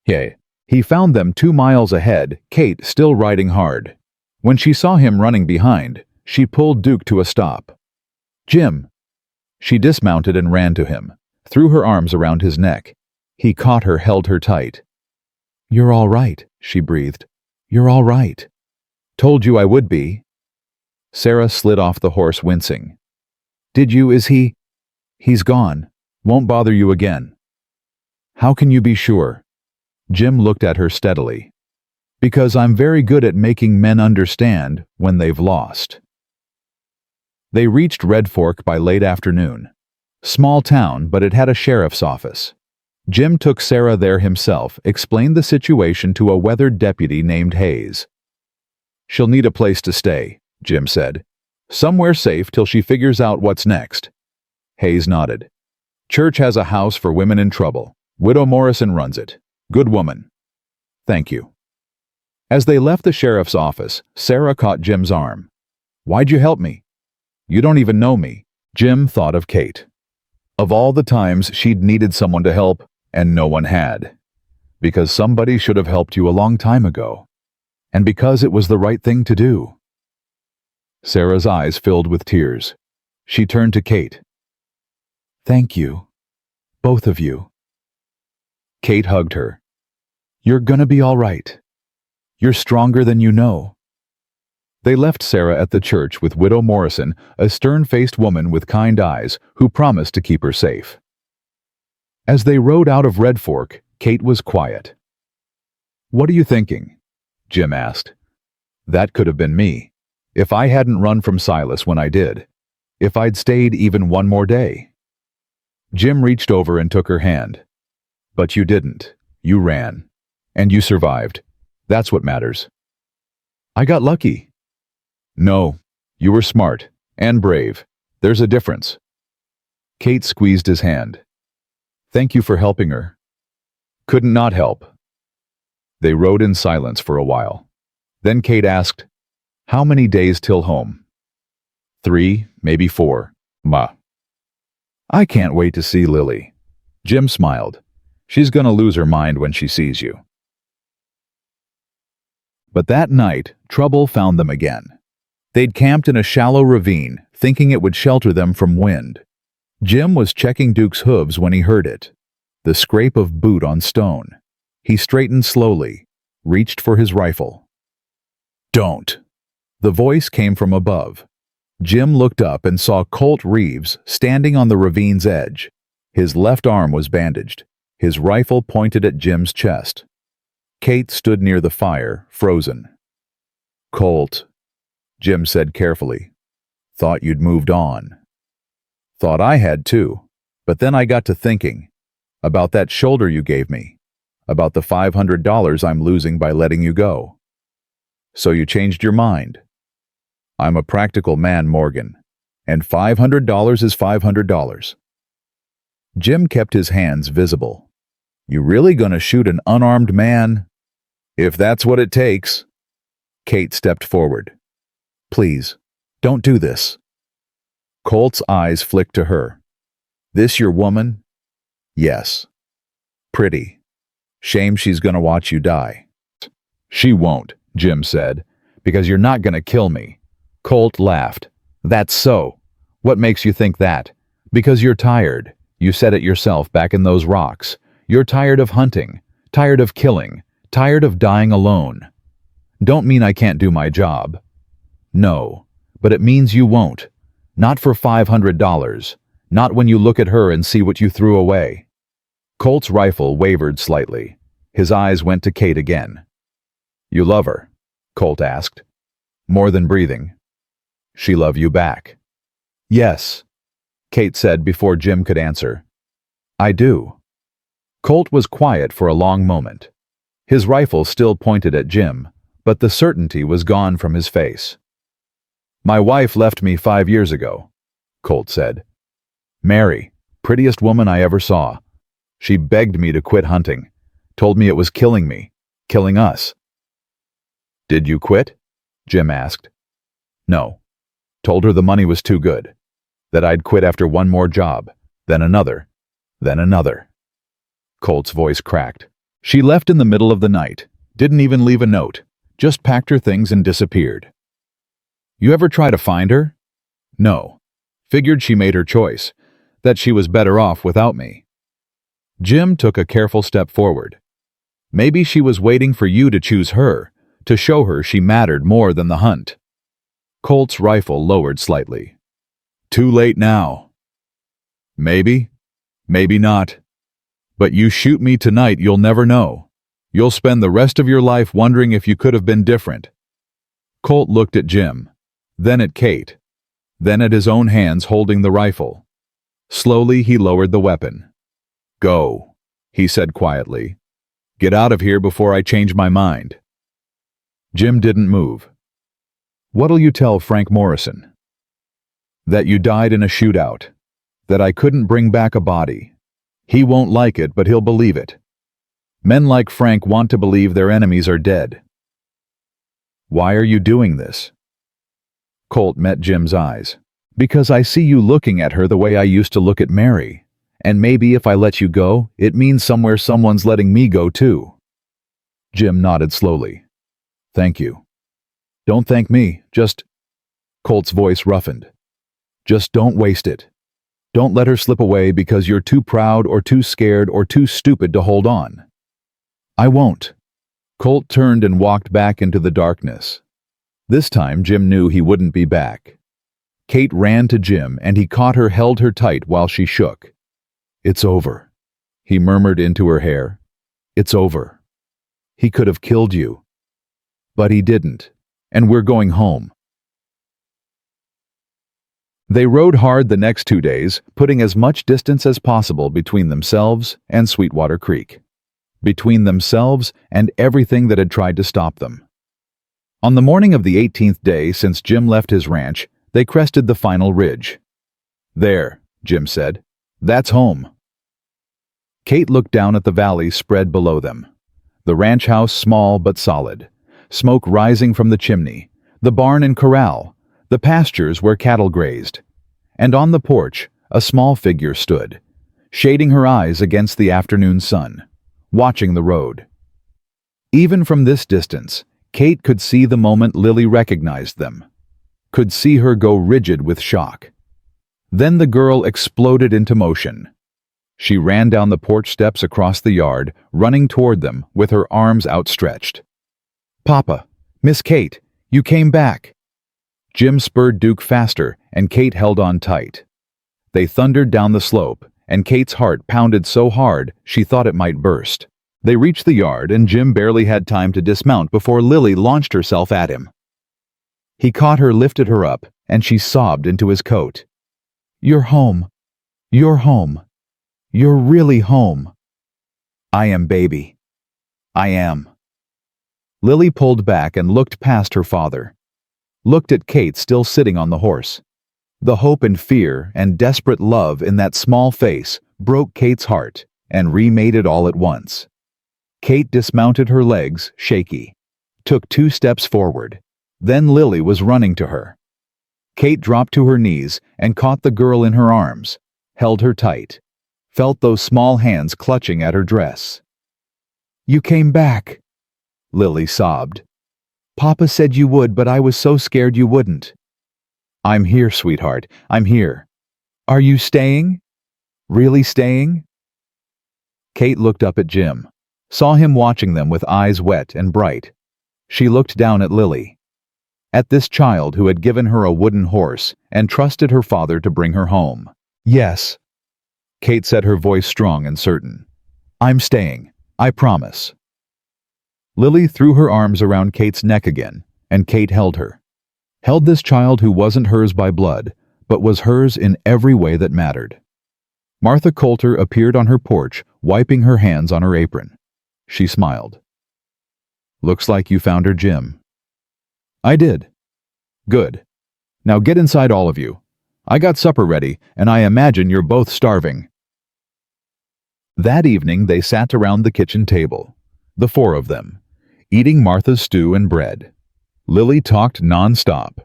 He found them 2 miles ahead, Kate still riding hard. When she saw him running behind, she pulled Duke to a stop. "Jim!" She dismounted and ran to him, threw her arms around his neck. He caught her, held her tight. "You're all right," she breathed. "You're all right." "Told you I would be." Sarah slid off the horse, wincing. "Did you? Is he?" "He's gone. Won't bother you again." "How can you be sure?" Jim looked at her steadily. "Because I'm very good at making men understand when they've lost." They reached Red Fork by late afternoon. Small town, but it had a sheriff's office. Jim took Sarah there himself, explained the situation to a weathered deputy named Hayes. "She'll need a place to stay," Jim said. "Somewhere safe till she figures out what's next." Hayes nodded. "Church has a house for women in trouble. Widow Morrison runs it. Good woman." "Thank you." As they left the sheriff's office, Sarah caught Jim's arm. "Why'd you help me?" "You don't even know me." Jim thought of Kate. Of all the times she'd needed someone to help, and no one had. Because somebody should have helped you a long time ago. And because it was the right thing to do. Sarah's eyes filled with tears. She turned to Kate. "Thank you. Both of you." Kate hugged her. "You're gonna be all right. You're stronger than you know." They left Sarah at the church with Widow Morrison, a stern-faced woman with kind eyes who promised to keep her safe. As they rode out of Red Fork, Kate was quiet. "What are you thinking?" Jim asked. "That could have been me. If I hadn't run from Silas when I did. If I'd stayed even one more day." Jim reached over and took her hand. "But you didn't. You ran. And you survived. That's what matters." "I got lucky." "No, you were smart and brave. There's a difference." Kate squeezed his hand. "Thank you for helping her." "Couldn't not help." They rode in silence for a while. Then Kate asked, "How many days till home?" 3, maybe 4, Ma. "I can't wait to see Lily." Jim smiled. "She's gonna lose her mind when she sees you." But that night, trouble found them again. They'd camped in a shallow ravine, thinking it would shelter them from wind. Jim was checking Duke's hooves when he heard it. The scrape of boot on stone. He straightened slowly, reached for his rifle. "Don't!" The voice came from above. Jim looked up and saw Colt Reeves standing on the ravine's edge. His left arm was bandaged, his rifle pointed at Jim's chest. Kate stood near the fire, frozen. "Colt," Jim said carefully. "Thought you'd moved on." "Thought I had too. But then I got to thinking. About that shoulder you gave me. About the $500 I'm losing by letting you go." "So you changed your mind?" "I'm a practical man, Morgan. And $500 is $500. Jim kept his hands visible. "You really gonna shoot an unarmed man?" "If that's what it takes." Kate stepped forward. "Please, don't do this." Colt's eyes flicked to her. "This your woman?" "Yes." "Pretty. Shame she's gonna watch you die." "She won't," Jim said, "because you're not gonna kill me." Colt laughed. "That's so. What makes you think that?" "Because you're tired. You said it yourself back in those rocks. You're tired of hunting, tired of killing, tired of dying alone. Don't mean I can't do my job. No, but it means you won't. Not for $500. Not when you look at her and see what you threw away." Colt's rifle wavered slightly. His eyes went to Kate again. "You love her?" Colt asked. "More than breathing." "She love you back?" "Yes," Kate said before Jim could answer. "I do." Colt was quiet for a long moment. His rifle still pointed at Jim, but the certainty was gone from his face. "My wife left me 5 years ago," Colt said. "Mary, prettiest woman I ever saw. She begged me to quit hunting, told me it was killing me, killing us." "Did you quit?" Jim asked. "No. Told her the money was too good. That I'd quit after one more job, then another, then another. Colt's voice cracked. She left in the middle of the night, didn't even leave a note, just packed her things and disappeared. You ever try to find her? No. Figured she made her choice, that she was better off without me. Jim took a careful step forward. Maybe she was waiting for you to choose her, to show her she mattered more than the hunt. Colt's rifle lowered slightly. Too late now. Maybe, maybe not. But you shoot me tonight, you'll never know. You'll spend the rest of your life wondering if you could have been different. Colt looked at Jim, then at Kate, then at his own hands holding the rifle. Slowly he lowered the weapon. Go, he said quietly. Get out of here before I change my mind. Jim didn't move. What'll you tell Frank Morrison? That you died in a shootout. That I couldn't bring back a body. He won't like it, but he'll believe it. Men like Frank want to believe their enemies are dead. Why are you doing this? Colt met Jim's eyes. Because I see you looking at her the way I used to look at Mary. And maybe if I let you go, it means somewhere someone's letting me go too. Jim nodded slowly. Thank you. Don't thank me, just... Colt's voice roughened. Just don't waste it. Don't let her slip away because you're too proud or too scared or too stupid to hold on. I won't. Colt turned and walked back into the darkness. This time Jim knew he wouldn't be back. Kate ran to Jim and he caught her, held her tight while she shook. It's over, he murmured into her hair. It's over. He could have killed you. But he didn't, and we're going home. They rode hard the next 2 days, putting as much distance as possible between themselves and Sweetwater Creek. Between themselves and everything that had tried to stop them. On the morning of the 18th day since Jim left his ranch, they crested the final ridge. There, Jim said. That's home. Kate looked down at the valley spread below them. The ranch house small but solid. Smoke rising from the chimney. The barn and corral. The pastures where cattle grazed. And on the porch, a small figure stood, shading her eyes against the afternoon sun, watching the road. Even from this distance, Kate could see the moment Lily recognized them. Could see her go rigid with shock. Then the girl exploded into motion. She ran down the porch steps across the yard, running toward them with her arms outstretched. Papa, Miss Kate, you came back. Jim spurred Duke faster, and Kate held on tight. They thundered down the slope, and Kate's heart pounded so hard she thought it might burst. They reached the yard, and Jim barely had time to dismount before Lily launched herself at him. He caught her, lifted her up, and she sobbed into his coat. You're home. You're home. You're really home. I am, baby. I am. Lily pulled back and looked past her father. Looked at Kate still sitting on the horse. The hope and fear and desperate love in that small face broke Kate's heart and remade it all at once. Kate dismounted her legs, shaky. Took 2 steps forward. Then Lily was running to her. Kate dropped to her knees and caught the girl in her arms, held her tight, felt those small hands clutching at her dress. You came back, Lily sobbed. Papa said you would, but I was so scared you wouldn't. I'm here, sweetheart. I'm here. Are you staying? Really staying? Kate looked up at Jim, saw him watching them with eyes wet and bright. She looked down at Lily. At this child who had given her a wooden horse and trusted her father to bring her home. Yes. Kate said, her voice strong and certain. I'm staying. I promise. Lily threw her arms around Kate's neck again, and Kate held her. Held this child who wasn't hers by blood, but was hers in every way that mattered. Martha Coulter appeared on her porch, wiping her hands on her apron. She smiled. Looks like you found her, Jim. I did. Good. Now get inside, all of you. I got supper ready, and I imagine you're both starving. That evening they sat around the kitchen table, the 4 of them, eating Martha's stew and bread. Lily talked non-stop.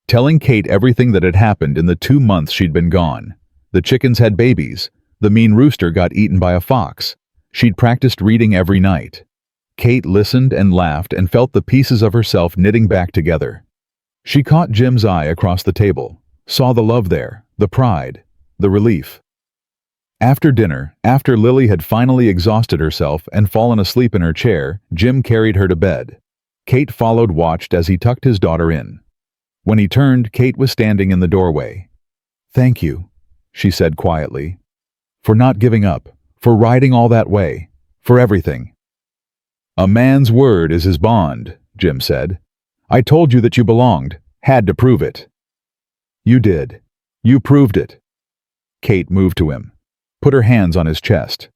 telling Kate everything that had happened in the 2 months she'd been gone. The chickens had babies. The mean rooster got eaten by a fox. She'd practiced reading every night. Kate listened and laughed and felt the pieces of herself knitting back together. She caught Jim's eye across the table, saw the love there, the pride, the relief. After dinner, after Lily had finally exhausted herself and fallen asleep in her chair, Jim carried her to bed. Kate followed, watched as he tucked his daughter in. When he turned, Kate was standing in the doorway. "Thank you," she said quietly, "for not giving up, for riding all that way, for everything." "A man's word is his bond," Jim said. "I told you that you belonged, had to prove it." "You did. You proved it." Kate moved to him, put her hands on his chest,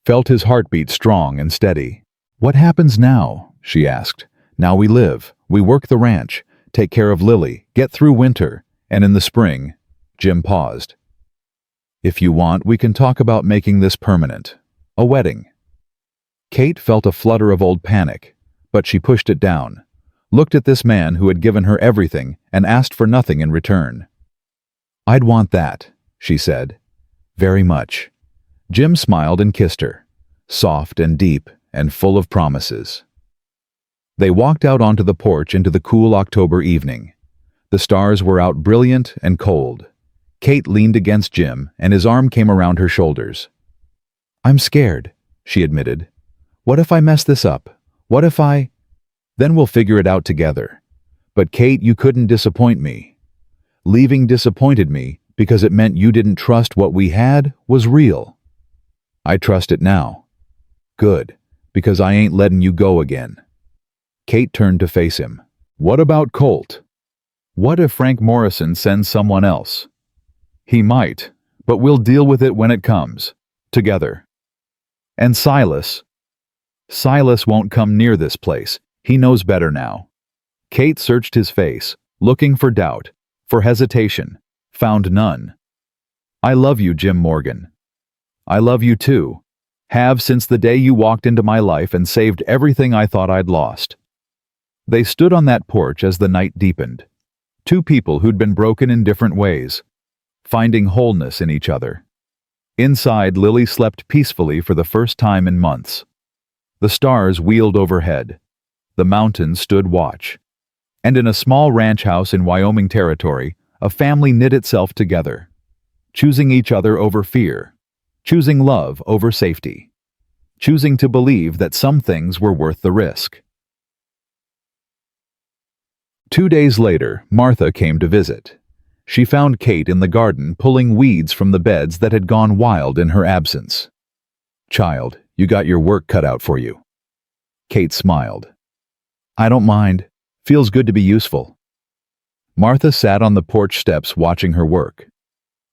felt his heartbeat strong and steady. "What happens now?" she asked. "Now we live, we work the ranch, take care of Lily, get through winter, and in the spring—" Jim paused. "If you want, we can talk about making this permanent. A wedding." Kate felt a flutter of old panic, but she pushed it down, looked at this man who had given her everything and asked for nothing in return. "I'd want that," she said. "Very much." Jim smiled and kissed her, soft and deep and full of promises. They walked out onto the porch into the cool October evening. The stars were out, brilliant and cold. Kate leaned against Jim and his arm came around her shoulders. "I'm scared," she admitted. "What if I mess this up? What if I—" "Then we'll figure it out together. But Kate, you couldn't disappoint me. Leaving disappointed me because it meant you didn't trust what we had was real. I trust it now. Good, because I ain't letting you go again." Kate turned to face him. "What about Colt? What if Frank Morrison sends someone else?" "He might, but we'll deal with it when it comes. Together." "And Silas?" "Silas won't come near this place. He knows better now." Kate searched his face, looking for doubt, for hesitation, found none. "I love you, Jim Morgan. I love you too. Have since the day you walked into my life and saved everything I thought I'd lost." They stood on that porch as the night deepened. Two people who'd been broken in different ways, finding wholeness in each other. Inside, Lily slept peacefully for the first time in months. The stars wheeled overhead. The mountains stood watch. And in a small ranch house in Wyoming territory, a family knit itself together, choosing each other over fear, choosing love over safety, choosing to believe that some things were worth the risk. 2 days later, Martha came to visit. She found Kate in the garden pulling weeds from the beds that had gone wild in her absence. "Child, you got your work cut out for you." Kate smiled. "I don't mind. Feels good to be useful." Martha sat on the porch steps watching her work.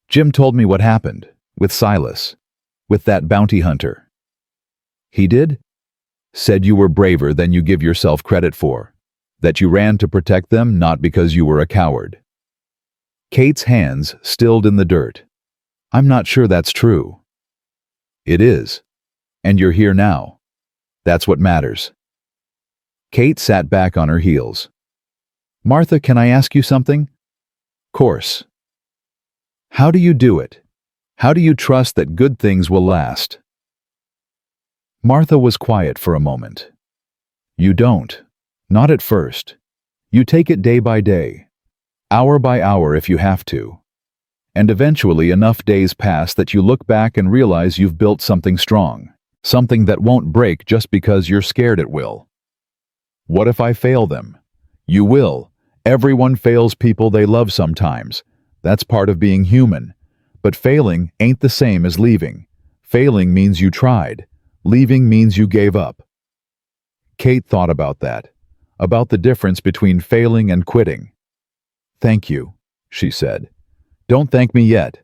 "Jim told me what happened, with Silas, with that bounty hunter." "He did?" "Said you were braver than you give yourself credit for, that you ran to protect them not because you were a coward." Kate's hands stilled in the dirt. "I'm not sure that's true." "It is. And you're here now. That's what matters." Kate sat back on her heels. "Martha, can I ask you something?" "Course." "How do you do it? How do you trust that good things will last?" Martha was quiet for a moment. "You don't. Not at first. You take it day by day, hour by hour if you have to. And eventually enough days pass that you look back and realize you've built something strong, something that won't break just because you're scared it will. What if I fail them? You will. Everyone fails people they love sometimes. That's part of being human. But failing ain't the same as leaving. Failing means you tried. Leaving means you gave up. Kate thought about that, about the difference between failing and quitting. "Thank you," she said. "Don't thank me yet.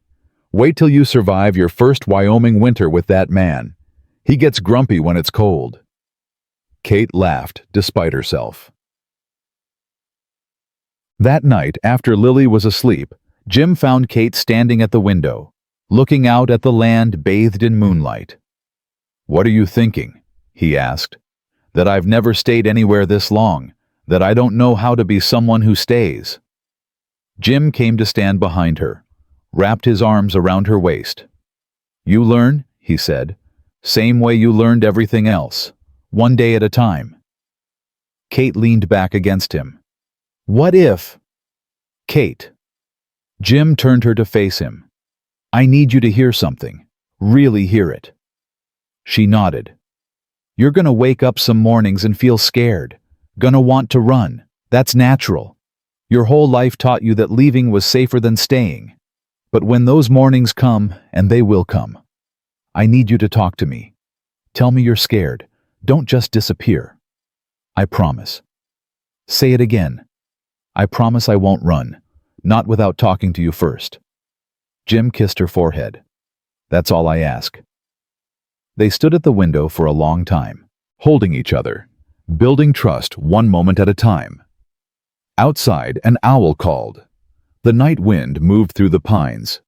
Wait till you survive your first Wyoming winter with that man. He gets grumpy when it's cold." Kate laughed, despite herself. That night, after Lily was asleep, Jim found Kate standing at the window, looking out at the land bathed in moonlight. "What are you thinking?" he asked. "That I've never stayed anywhere this long, that I don't know how to be someone who stays." Jim came to stand behind her, wrapped his arms around her waist. "You learn," he said, "same way you learned everything else, one day at a time." Kate leaned back against him. "What if—" "Kate." Jim turned her to face him. "I need you to hear something. Really hear it." She nodded. "You're gonna wake up some mornings and feel scared. Gonna want to run. That's natural. Your whole life taught you that leaving was safer than staying. But when those mornings come, and they will come, I need you to talk to me. Tell me you're scared. Don't just disappear. I promise." "Say it again." "I promise I won't run. Not without talking to you first." Jim kissed her forehead. "That's all I ask." They stood at the window for a long time, holding each other, building trust one moment at a time. Outside, an owl called. The night wind moved through the pines.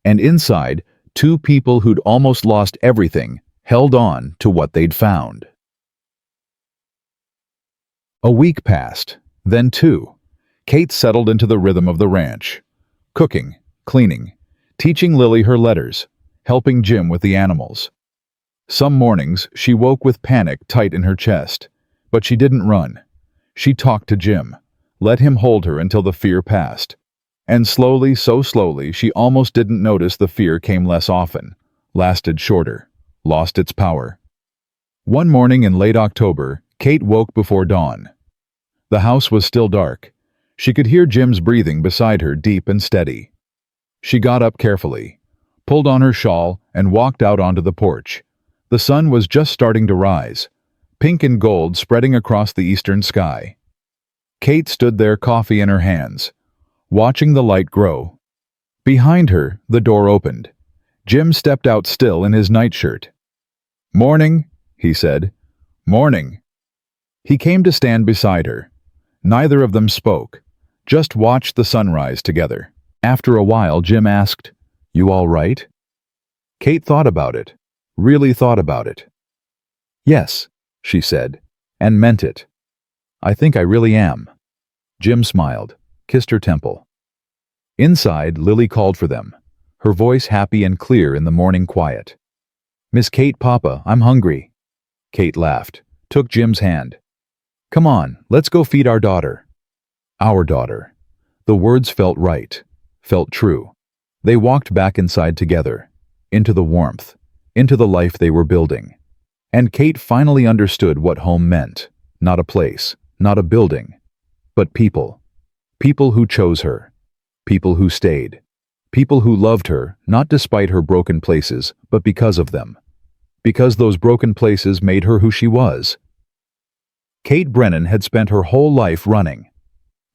And inside, two people who'd almost lost everything held on to what they'd found. A week passed, then two. Kate settled into the rhythm of the ranch, cooking, cleaning, teaching Lily her letters, helping Jim with the animals. Some mornings, she woke with panic tight in her chest, but she didn't run. She talked to Jim, let him hold her until the fear passed. And slowly, so slowly, she almost didn't notice the fear came less often, lasted shorter, lost its power. One morning in late October, Kate woke before dawn. The house was still dark. She could hear Jim's breathing beside her, deep and steady. She got up carefully, pulled on her shawl, and walked out onto the porch. The sun was just starting to rise, pink and gold spreading across the eastern sky. Kate stood there, coffee in her hands, watching the light grow. Behind her, the door opened. Jim stepped out still in his nightshirt. "Morning," he said. "Morning." He came to stand beside her. Neither of them spoke, just watched the sunrise together. After a while, Jim asked, "You all right?" Kate thought about it, really thought about it. "Yes," she said, and meant it. "I think I really am." Jim smiled, kissed her temple. Inside, Lily called for them, her voice happy and clear in the morning quiet. "Miss Kate, Papa, I'm hungry." Kate laughed, took Jim's hand. "Come on, let's go feed our daughter." Our daughter. The words felt right, felt true. They walked back inside together, into the warmth, into the life they were building. And Kate finally understood what home meant. Not a place, not a building, but people. People who chose her. People who stayed. People who loved her, not despite her broken places, but because of them. Because those broken places made her who she was. Kate Brennan had spent her whole life running.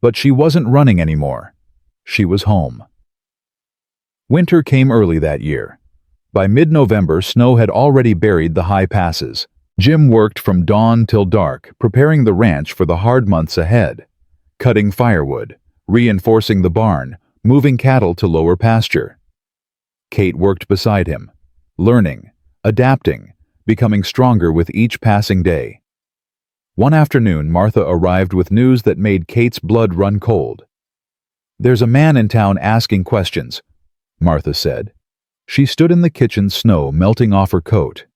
But she wasn't running anymore. She was home. Winter came early that year. By mid-November, snow had already buried the high passes. Jim worked from dawn till dark, preparing the ranch for the hard months ahead. Cutting firewood, reinforcing the barn, moving cattle to lower pasture. Kate worked beside him, learning, adapting, becoming stronger with each passing day. One afternoon, Martha arrived with news that made Kate's blood run cold. "There's a man in town asking questions," Martha said. She stood in the kitchen, snow melting off her coat.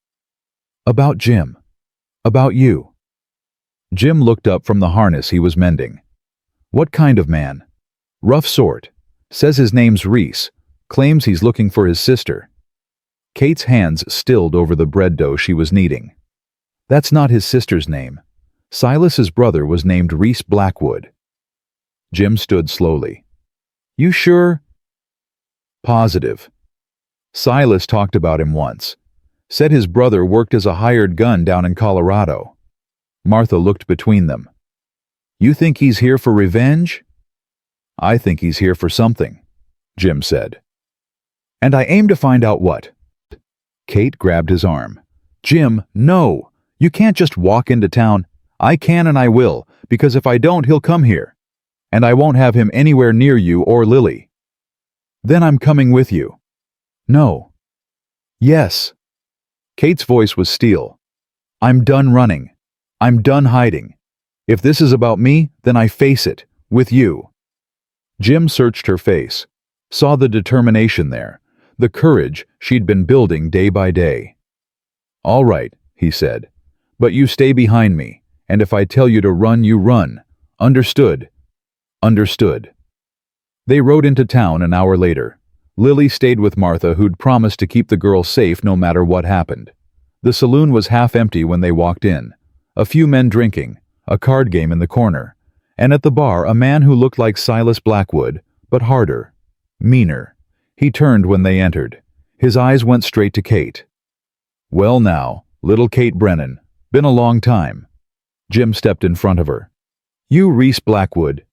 "About Jim. About you." Jim looked up from the harness he was mending. "What kind of man?" "Rough sort. Says his name's Reese. Claims he's looking for his sister." Kate's hands stilled over the bread dough she was kneading. "That's not his sister's name. Silas's brother was named Reese Blackwood." Jim stood slowly. "You sure?" "Positive. Silas talked about him once. Said his brother worked as a hired gun down in Colorado." Martha looked between them. "You think he's here for revenge?" "I think he's here for something," Jim said. "And I aim to find out what." Kate grabbed his arm. "Jim, no! You can't just walk into town." "I can and I will, because if I don't, he'll come here. And I won't have him anywhere near you or Lily." "Then I'm coming with you." "No." "Yes." Kate's voice was steel. "I'm done running. I'm done hiding. If this is about me, then I face it, with you." Jim searched her face, saw the determination there, the courage she'd been building day by day. "All right," he said, "but you stay behind me, and if I tell you to run, you run. Understood?" "Understood." They rode into town an hour later. Lily stayed with Martha, who'd promised to keep the girl safe no matter what happened. The saloon was half empty when they walked in. A few men drinking, a card game in the corner, and at the bar a man who looked like Silas Blackwood, but harder, meaner. He turned when they entered. His eyes went straight to Kate. "Well now, little Kate Brennan, been a long time." Jim stepped in front of her. "You Reese Blackwood?"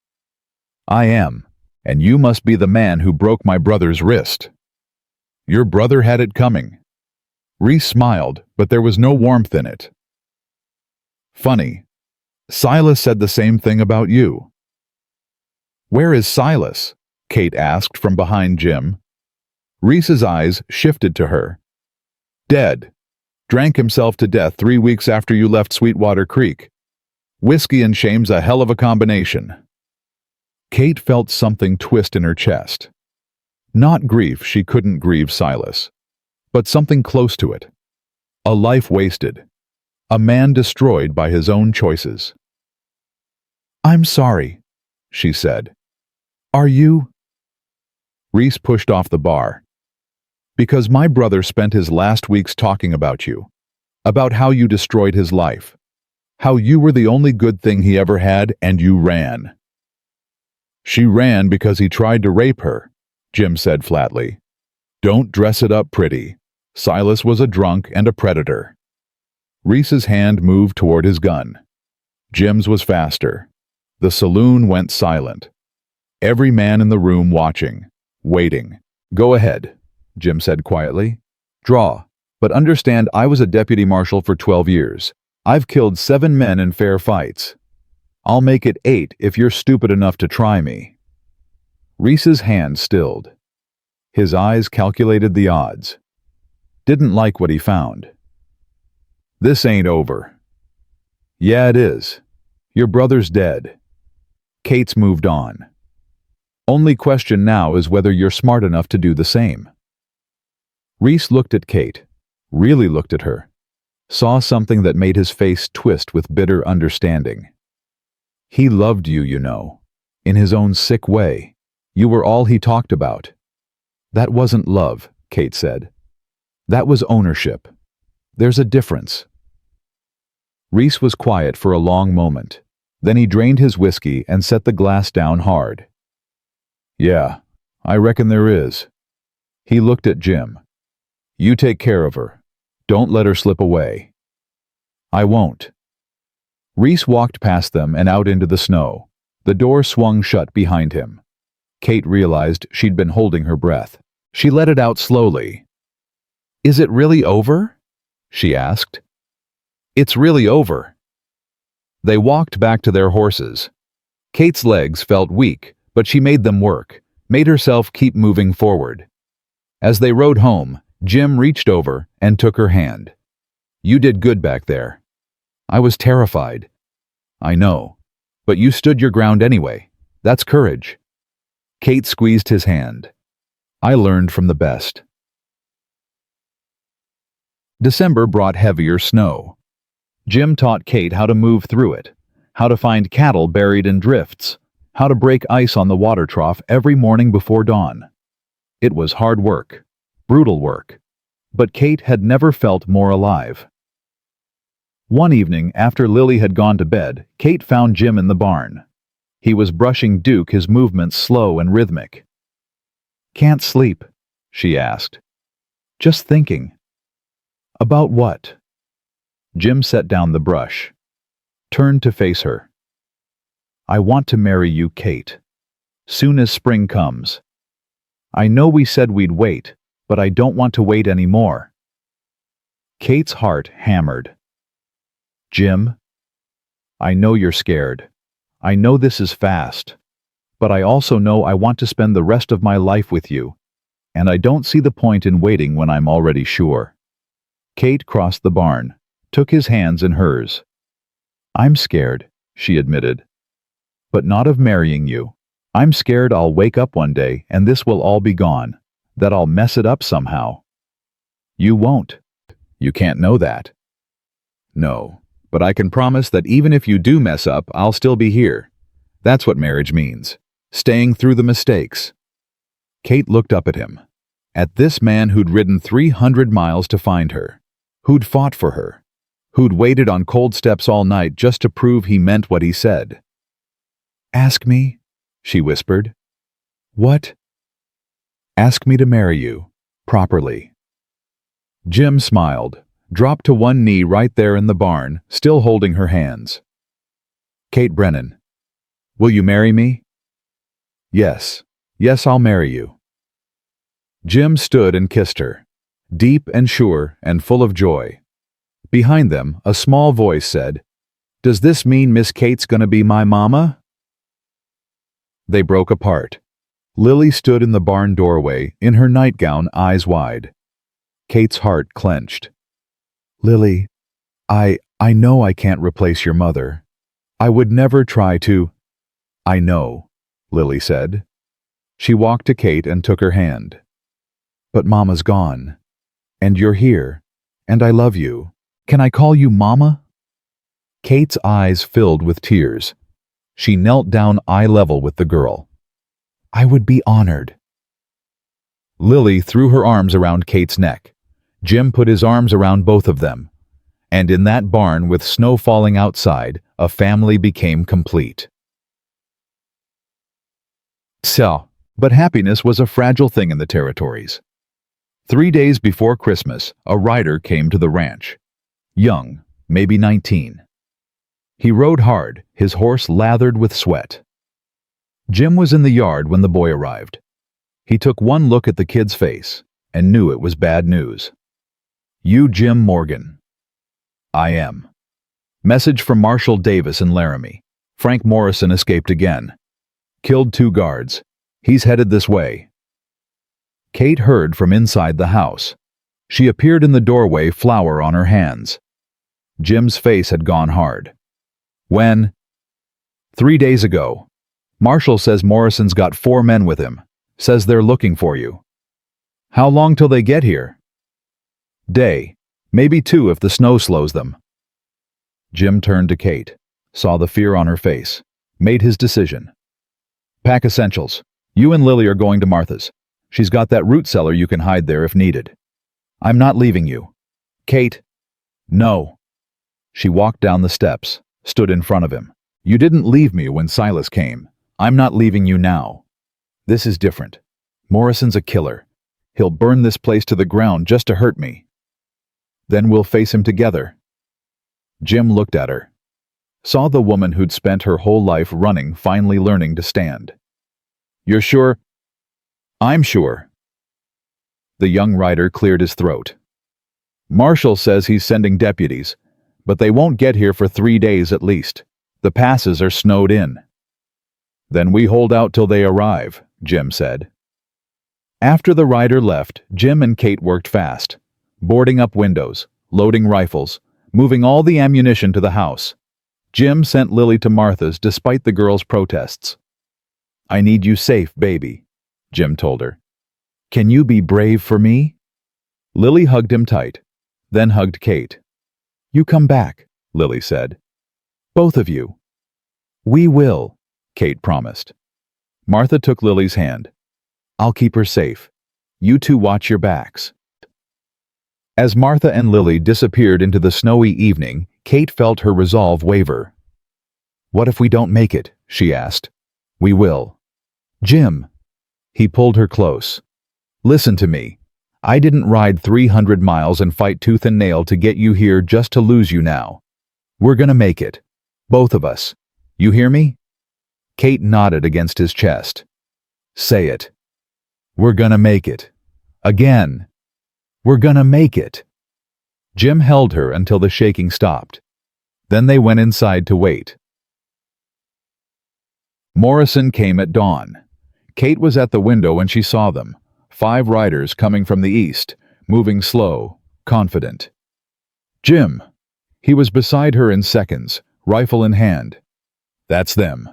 "I am, and you must be the man who broke my brother's wrist." "Your brother had it coming." Reese smiled, but there was no warmth in it. "Funny. Silas said the same thing about you." "Where is Silas?" Kate asked from behind Jim. Reese's eyes shifted to her. "Dead. Drank himself to death 3 weeks after you left Sweetwater Creek. Whiskey and shame's a hell of a combination." Kate felt something twist in her chest. Not grief, she couldn't grieve Silas, but something close to it. A life wasted. A man destroyed by his own choices. "I'm sorry," she said. "Are you?" Reese pushed off the bar. "Because my brother spent his last weeks talking about you, about how you destroyed his life, how you were the only good thing he ever had, and you ran." "She ran because he tried to rape her," Jim said flatly. "Don't dress it up pretty. Silas was a drunk and a predator." Reese's hand moved toward his gun. Jim's was faster. The saloon went silent. Every man in the room watching, waiting. "Go ahead," Jim said quietly. "Draw, but understand I was a deputy marshal for 12 years. I've killed 7 men in fair fights. I'll make it 8 if you're stupid enough to try me." Reese's hand stilled. His eyes calculated the odds. Didn't like what he found. "This ain't over." "Yeah, it is. Your brother's dead." Kate's moved on. "Only question now is whether you're smart enough to do the same." Reese looked at Kate, really looked at her, saw something that made his face twist with bitter understanding. "He loved you, you know, in his own sick way. You were all he talked about." "That wasn't love," Kate said. "That was ownership. There's a difference." Reese was quiet for a long moment. Then he drained his whiskey and set the glass down hard. "Yeah, I reckon there is." He looked at Jim. "You take care of her. Don't let her slip away." "I won't." Reese walked past them and out into the snow. The door swung shut behind him. Kate realized she'd been holding her breath. She let it out slowly. "Is it really over?" she asked. "It's really over." They walked back to their horses. Kate's legs felt weak, but she made them work, made herself keep moving forward. As they rode home, Jim reached over and took her hand. "You did good back there." "I was terrified." "I know, but you stood your ground anyway. That's courage." Kate squeezed his hand. "I learned from the best." December brought heavier snow. Jim taught Kate how to move through it, how to find cattle buried in drifts, how to break ice on the water trough every morning before dawn. It was hard work, brutal work, but Kate had never felt more alive. One evening, after Lily had gone to bed, Kate found Jim in the barn. He was brushing Duke, his movements slow and rhythmic. "Can't sleep?" she asked. "Just thinking." "About what?" Jim set down the brush, turned to face her. "I want to marry you, Kate. Soon as spring comes. I know we said we'd wait, but I don't want to wait anymore." Kate's heart hammered. "Jim, I know you're scared. I know this is fast. But I also know I want to spend the rest of my life with you, and I don't see the point in waiting when I'm already sure." Kate crossed the barn, took his hands in hers. "I'm scared," she admitted. "But not of marrying you. I'm scared I'll wake up one day and this will all be gone, that I'll mess it up somehow. You won't. You can't know that. No, but I can promise that even if you do mess up, I'll still be here. That's what marriage means. Staying through the mistakes. Kate looked up at him. At this man who'd ridden 300 miles to find her. Who'd fought for her. Who'd waited on cold steps all night just to prove he meant what he said. Ask me, she whispered. What? Ask me to marry you. Properly. Jim smiled, dropped to one knee right there in the barn, still holding her hands. Kate Brennan. Will you marry me? Yes. Yes, I'll marry you. Jim stood and kissed her, deep and sure and full of joy. Behind them, a small voice said, Does this mean Miss Kate's gonna be my mama? They broke apart. Lily stood in the barn doorway, in her nightgown, eyes wide. Kate's heart clenched. Lily, I know I can't replace your mother. I would never try to. I know, Lily said. She walked to Kate and took her hand. But Mama's gone. And you're here. And I love you. Can I call you Mama? Kate's eyes filled with tears. She knelt down eye level with the girl. I would be honored. Lily threw her arms around Kate's neck. Jim put his arms around both of them. And in that barn with snow falling outside, a family became complete. But happiness was a fragile thing in the territories. 3 days before Christmas, a rider came to the ranch. Young, maybe 19. He rode hard, his horse lathered with sweat. Jim was in the yard when the boy arrived. He took one look at the kid's face and knew it was bad news. You Jim Morgan. I am. Message from Marshal Davis in Laramie. Frank Morrison escaped again. Killed 2 guards. He's headed this way. Kate heard from inside the house. She appeared in the doorway, flour on her hands. Jim's face had gone hard. When? 3 days ago. Marshal says Morrison's got 4 men with him. Says they're looking for you. How long till they get here? Day. Maybe 2 if the snow slows them. Jim turned to Kate, saw the fear on her face, made his decision. Pack essentials. You and Lily are going to Martha's. She's got that root cellar you can hide there if needed. I'm not leaving you. Kate. No. She walked down the steps, stood in front of him. You didn't leave me when Silas came. I'm not leaving you now. This is different. Morrison's a killer. He'll burn this place to the ground just to hurt me. Then we'll face him together. Jim looked at her. Saw the woman who'd spent her whole life running finally learning to stand. You're sure? I'm sure. The young rider cleared his throat. Marshal says he's sending deputies, but they won't get here for 3 days at least. The passes are snowed in. Then we hold out till they arrive, Jim said. After the rider left, Jim and Kate worked fast, boarding up windows, loading rifles, moving all the ammunition to the house. Jim sent Lily to Martha's despite the girl's protests. I need you safe, baby, Jim told her. Can you be brave for me? Lily hugged him tight, then hugged Kate. You come back, Lily said. Both of you. We will, Kate promised. Martha took Lily's hand. I'll keep her safe. You two watch your backs. As Martha and Lily disappeared into the snowy evening, Kate felt her resolve waver. What if we don't make it? She asked. We will. Jim. He pulled her close. Listen to me. I didn't ride 300 miles and fight tooth and nail to get you here just to lose you now. We're gonna make it. Both of us. You hear me? Kate nodded against his chest. Say it. We're gonna make it. Again. We're gonna make it. Jim held her until the shaking stopped. Then they went inside to wait. Morrison came at dawn. Kate was at the window when she saw them. 5 riders coming from the east, moving slow, confident. Jim. He was beside her in seconds, rifle in hand. That's them.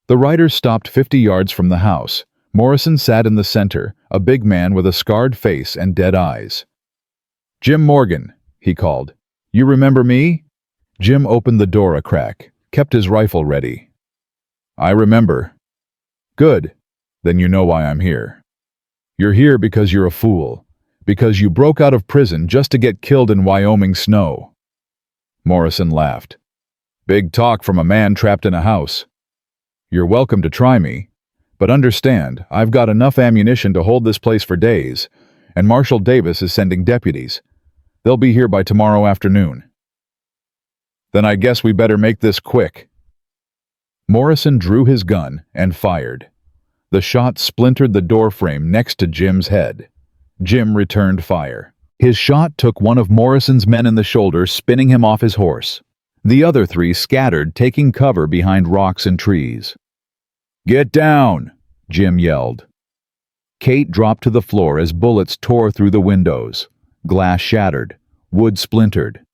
The riders stopped 50 yards from the house. Morrison sat in the center, a big man with a scarred face and dead eyes. "Jim Morgan," he called. "You remember me?" Jim opened the door a crack, kept his rifle ready. "I remember." "Good. Then you know why I'm here. You're here because you're a fool. Because you broke out of prison just to get killed in Wyoming snow." Morrison laughed. "Big talk from a man trapped in a house. You're welcome to try me, but understand, I've got enough ammunition to hold this place for days, and Marshal Davis is sending deputies. They'll be here by tomorrow afternoon." "Then I guess we better make this quick." Morrison drew his gun and fired. The shot splintered the door frame next to Jim's head. Jim returned fire. His shot took one of Morrison's men in the shoulder, spinning him off his horse. The other three scattered, taking cover behind rocks and trees. "Get down!" Jim yelled. Kate dropped to the floor as bullets tore through the windows. Glass shattered. Wood splintered.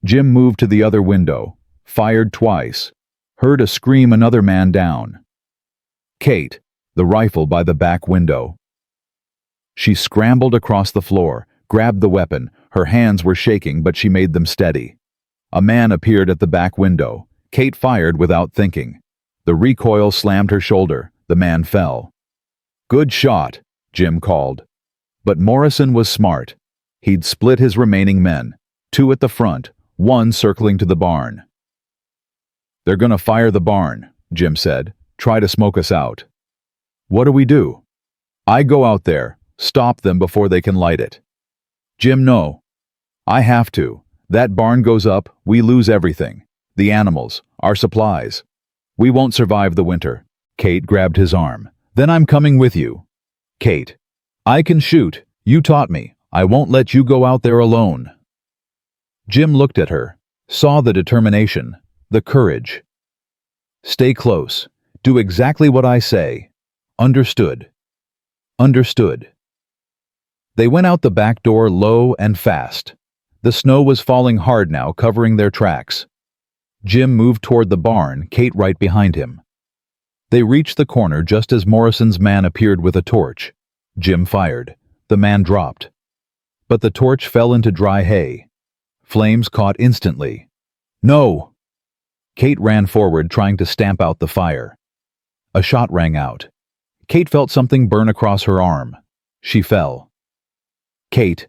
Jim moved to the other window, fired twice, heard a scream, another man down. Kate, the rifle by the back window. She scrambled across the floor, grabbed the weapon. Her hands were shaking, but she made them steady. A man appeared at the back window. Kate fired without thinking. The recoil slammed her shoulder. The man fell. "Good shot," Jim called. But Morrison was smart. He'd split his remaining men, 2 at the front, 1 circling to the barn. "They're gonna fire the barn," Jim said. "Try to smoke us out." "What do we do?" "I go out there, stop them before they can light it." "Jim, no. I have to. That barn goes up, we lose everything. The animals, our supplies. We won't survive the winter." Kate grabbed his arm. "Then I'm coming with you." "Kate, I can shoot. You taught me. I won't let you go out there alone." Jim looked at her, saw the determination, the courage. "Stay close. Do exactly what I say. Understood." "Understood." They went out the back door low and fast. The snow was falling hard now, covering their tracks. Jim moved toward the barn, Kate right behind him. They reached the corner just as Morrison's man appeared with a torch. Jim fired. The man dropped. But the torch fell into dry hay. Flames caught instantly. "No!" Kate ran forward, trying to stamp out the fire. A shot rang out. Kate felt something burn across her arm. She fell. "Kate."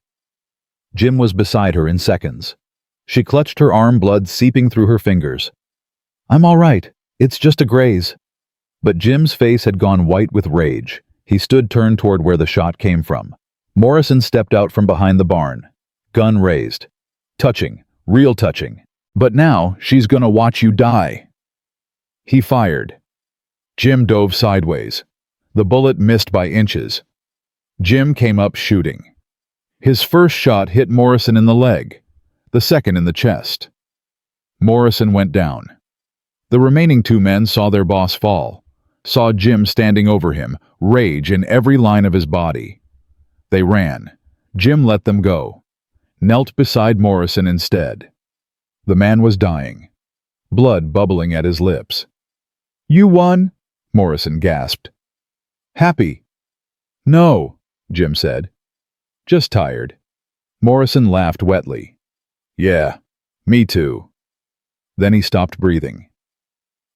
Jim was beside her in seconds. She clutched her arm, blood seeping through her fingers. "I'm all right. It's just a graze." But Jim's face had gone white with rage. He stood turned toward where the shot came from. Morrison stepped out from behind the barn. Gun raised. Touching. Real touching. "But now, she's gonna watch you die." He fired. Jim dove sideways. The bullet missed by inches. Jim came up shooting. His first shot hit Morrison in the leg, the second in the chest. Morrison went down. The remaining 2 men saw their boss fall, saw Jim standing over him, rage in every line of his body. They ran. Jim let them go. Knelt beside Morrison instead. The man was dying, blood bubbling at his lips. "You won?" Morrison gasped. "Happy?" "No," Jim said. "Just tired." Morrison laughed wetly. "Yeah, me too." Then he stopped breathing.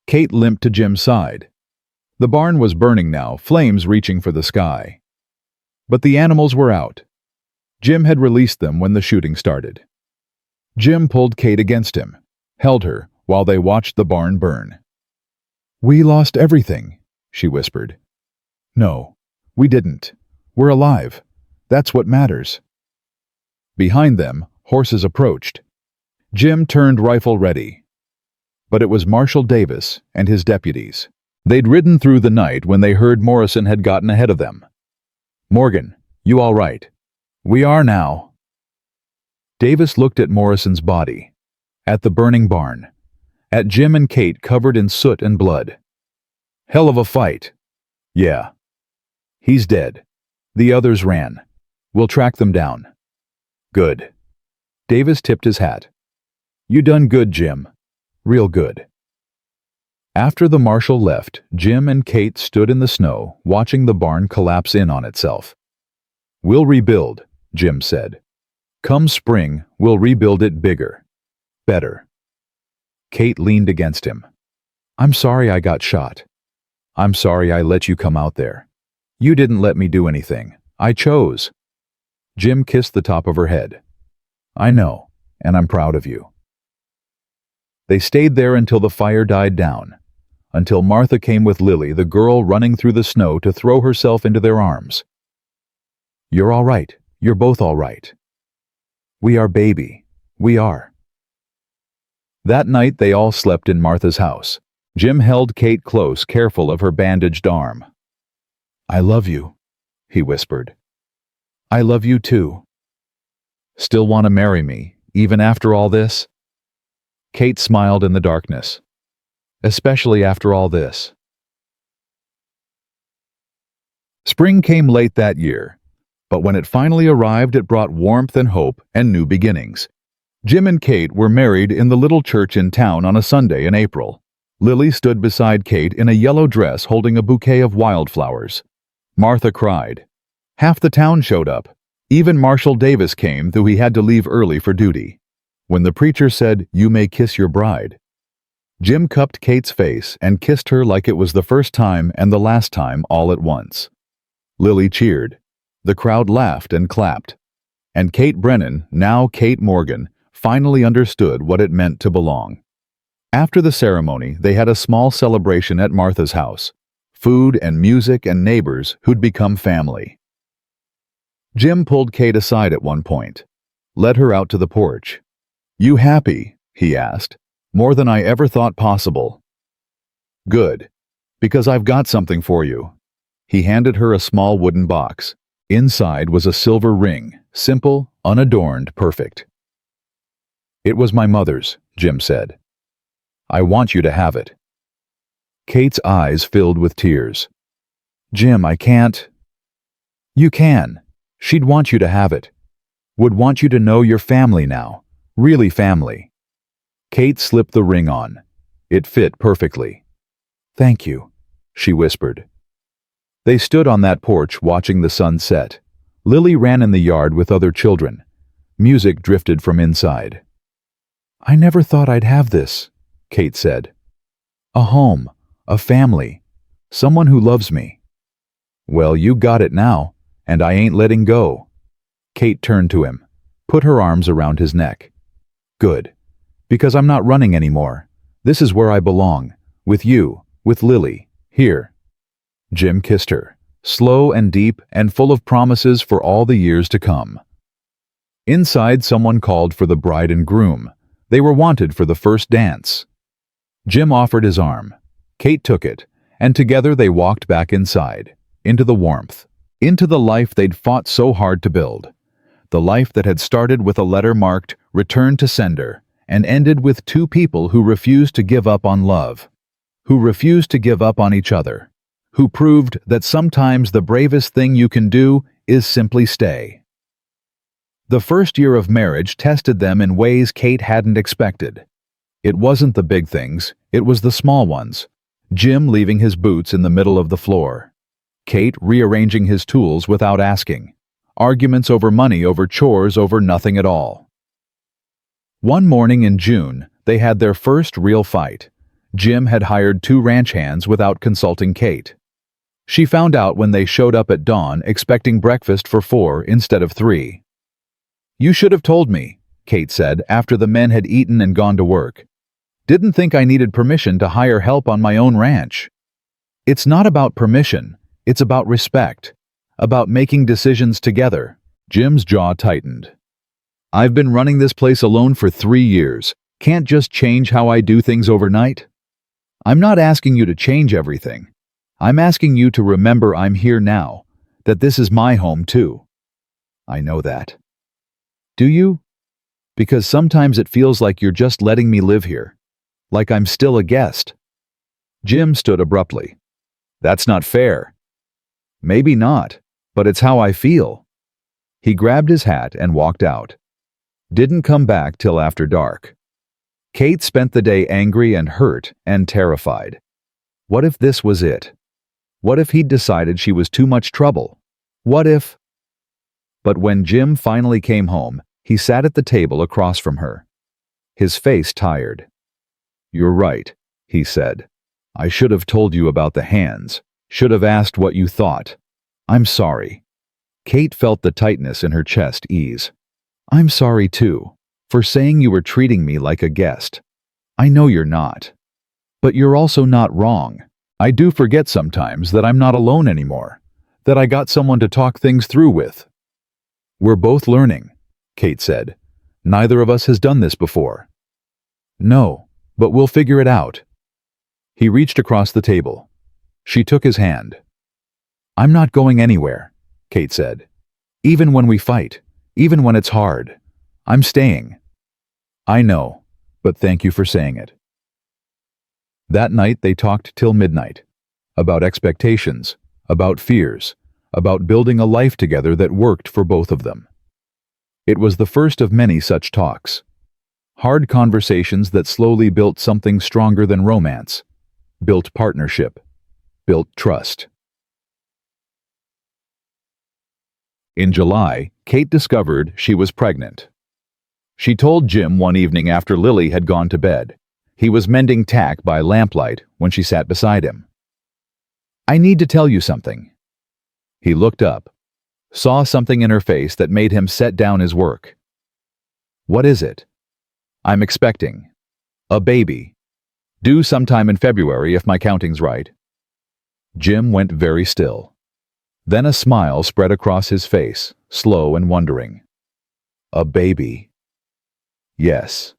Kate limped to Jim's side. The barn was burning now, flames reaching for the sky. But the animals were out. Jim had released them when the shooting started. Jim pulled Kate against him, held her while they watched the barn burn. "We lost everything," she whispered. "No, we didn't. We're alive. That's what matters." Behind them, horses approached. Jim turned rifle ready. But it was Marshal Davis and his deputies. They'd ridden through the night when they heard Morrison had gotten ahead of them. "Morgan, you all right?" "We are now." Davis looked at Morrison's body, at the burning barn, at Jim and Kate covered in soot and blood. "Hell of a fight." "Yeah." "He's dead. The others ran. We'll track them down." "Good." Davis tipped his hat. "You done good, Jim. Real good." After the marshal left, Jim and Kate stood in the snow, watching the barn collapse in on itself. "We'll rebuild," Jim said. "Come spring, we'll rebuild it bigger. Better." Kate leaned against him. "I'm sorry I got shot. I'm sorry I let you come out there. You didn't let me do anything. I chose." Jim kissed the top of her head. "I know, and I'm proud of you." They stayed there until the fire died down, until Martha came with Lily, the girl running through the snow, to throw herself into their arms. "You're all right. You're both all right. We are, baby. We are." That night they all slept in Martha's house. Jim held Kate close, careful of her bandaged arm. "I love you," he whispered. "I love you too. Still want to marry me, even after all this?" Kate smiled in the darkness. "Especially after all this." Spring came late that year, but when it finally arrived, it brought warmth and hope and new beginnings. Jim and Kate were married in the little church in town on a Sunday in April. Lily stood beside Kate in a yellow dress holding a bouquet of wildflowers. Martha cried. Half the town showed up. Even Marshal Davis came, though he had to leave early for duty. When the preacher said, "You may kiss your bride," Jim cupped Kate's face and kissed her like it was the first time and the last time all at once. Lily cheered. The crowd laughed and clapped. And Kate Brennan, now Kate Morgan, finally understood what it meant to belong. After the ceremony, they had a small celebration at Martha's house. Food and music and neighbors who'd become family. Jim pulled Kate aside at one point, led her out to the porch. "You happy?" he asked. "More than I ever thought possible." "Good, because I've got something for you." He handed her a small wooden box. Inside was a silver ring, simple, unadorned, perfect. "It was my mother's," Jim said. "I want you to have it." Kate's eyes filled with tears. "Jim, I can't." "You can. She'd want you to have it. Would want you to know you're family now. Really family." Kate slipped the ring on. It fit perfectly. "Thank you," she whispered. They stood on that porch watching the sun set. Lily ran in the yard with other children. Music drifted from inside. "I never thought I'd have this," Kate said. "A home, a family, someone who loves me." "Well, you got it now, and I ain't letting go." Kate turned to him, put her arms around his neck. "Good, because I'm not running anymore. This is where I belong, with you, with Lily, here." Jim kissed her, slow and deep and full of promises for all the years to come. Inside, someone called for the bride and groom. They were wanted for the first dance. Jim offered his arm. Kate took it, and together they walked back inside, into the warmth, into the life they'd fought so hard to build. The life that had started with a letter marked "Return to Sender" and ended with two people who refused to give up on love, who refused to give up on each other, who proved that sometimes the bravest thing you can do is simply stay. The first year of marriage tested them in ways Kate hadn't expected. It wasn't the big things, it was the small ones. Jim leaving his boots in the middle of the floor. Kate rearranging his tools without asking. Arguments over money, over chores, over nothing at all. One morning in June, they had their first real fight. Jim had hired 2 ranch hands without consulting Kate. She found out when they showed up at dawn expecting breakfast for 4 instead of 3. "You should have told me," Kate said after the men had eaten and gone to work. "Didn't think I needed permission to hire help on my own ranch." "It's not about permission, it's about respect, about making decisions together." Jim's jaw tightened. "I've been running this place alone for 3 years. Can't just change how I do things overnight?" "I'm not asking you to change everything. I'm asking you to remember I'm here now, that this is my home too." "I know that." "Do you? Because sometimes it feels like you're just letting me live here, like I'm still a guest." Jim stood abruptly. "That's not fair." "Maybe not, but it's how I feel." He grabbed his hat and walked out. Didn't come back till after dark. Kate spent the day angry and hurt and terrified. What if this was it? What if he'd decided she was too much trouble? What if... But when Jim finally came home, he sat at the table across from her. His face tired. "You're right," he said. "I should have told you about the hands. Should have asked what you thought. I'm sorry." Kate felt the tightness in her chest ease. "I'm sorry too, for saying you were treating me like a guest. I know you're not. But you're also not wrong. I do forget sometimes that I'm not alone anymore, that I got someone to talk things through with." "We're both learning," Kate said. "Neither of us has done this before." "No, but we'll figure it out." He reached across the table. She took his hand. "I'm not going anywhere," Kate said. "Even when we fight, even when it's hard, I'm staying." "I know, but thank you for saying it." That night they talked till midnight. About expectations, about fears, about building a life together that worked for both of them. It was the first of many such talks. Hard conversations that slowly built something stronger than romance, built partnership, built trust. In July, Kate discovered she was pregnant. She told Jim one evening after Lily had gone to bed. He was mending tack by lamplight when she sat beside him. "I need to tell you something." He looked up, saw something in her face that made him set down his work. "What is it?" "I'm expecting. A baby. Due sometime in February if my counting's right." Jim went very still. Then a smile spread across his face, slow and wondering. "A baby." "Yes."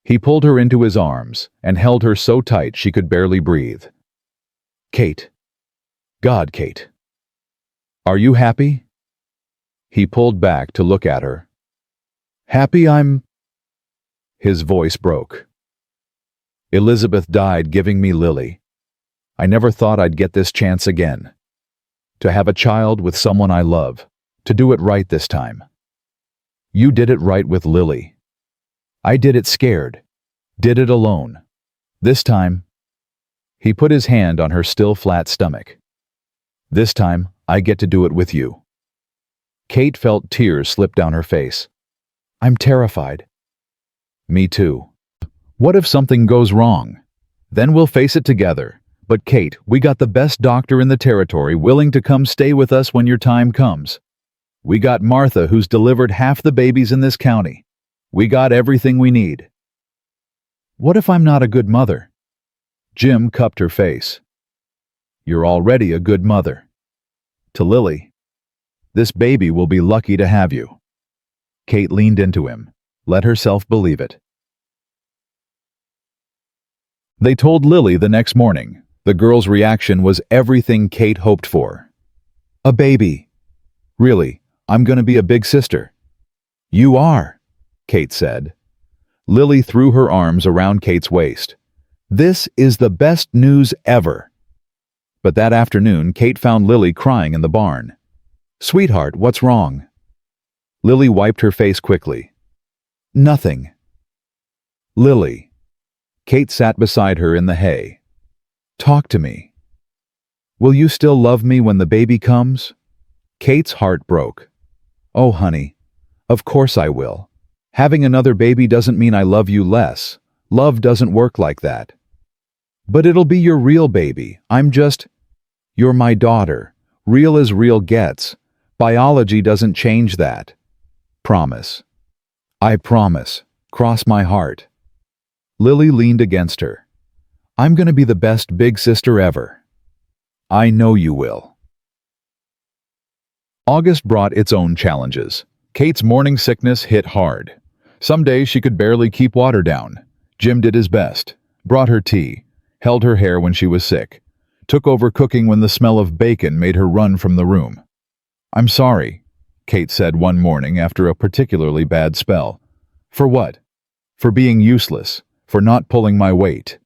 He pulled her into his arms and held her so tight she could barely breathe. "Kate. God, Kate. Are you happy?" He pulled back to look at her. "Happy I'm—" His voice broke. "Elizabeth died giving me Lily. I never thought I'd get this chance again. To have a child with someone I love. To do it right this time. You did it right with Lily. I did it scared. Did it alone. This time..." He put his hand on her still flat stomach. "This time, I get to do it with you." Kate felt tears slip down her face. "I'm terrified." "Me too. What if something goes wrong? Then we'll face it together. But Kate, we got the best doctor in the territory willing to come stay with us when your time comes. We got Martha, who's delivered half the babies in this county. We got everything we need." "What if I'm not a good mother?" Jim cupped her face. "You're already a good mother. To Lily. This baby will be lucky to have you." Kate leaned into him, let herself believe it. They told Lily the next morning. The girl's reaction was everything Kate hoped for. "A baby. Really, I'm gonna be a big sister." "You are," Kate said. Lily threw her arms around Kate's waist. "This is the best news ever." But that afternoon, Kate found Lily crying in the barn. "Sweetheart, what's wrong?" Lily wiped her face quickly. "Nothing." "Lily." Kate sat beside her in the hay. "Talk to me. Will you still love me when the baby comes?" Kate's heart broke. "Oh, honey, of course I will. Having another baby doesn't mean I love you less. Love doesn't work like that." "But it'll be your real baby. I'm just—" "You're my daughter. Real as real gets. Biology doesn't change that. Promise." "I promise. Cross my heart." Lily leaned against her. "I'm gonna be the best big sister ever." "I know you will." August brought its own challenges. Kate's morning sickness hit hard. Some days she could barely keep water down. Jim did his best, brought her tea, held her hair when she was sick, took over cooking when the smell of bacon made her run from the room. "I'm sorry," Kate said one morning after a particularly bad spell. "For what?" "For being useless, for not pulling my weight."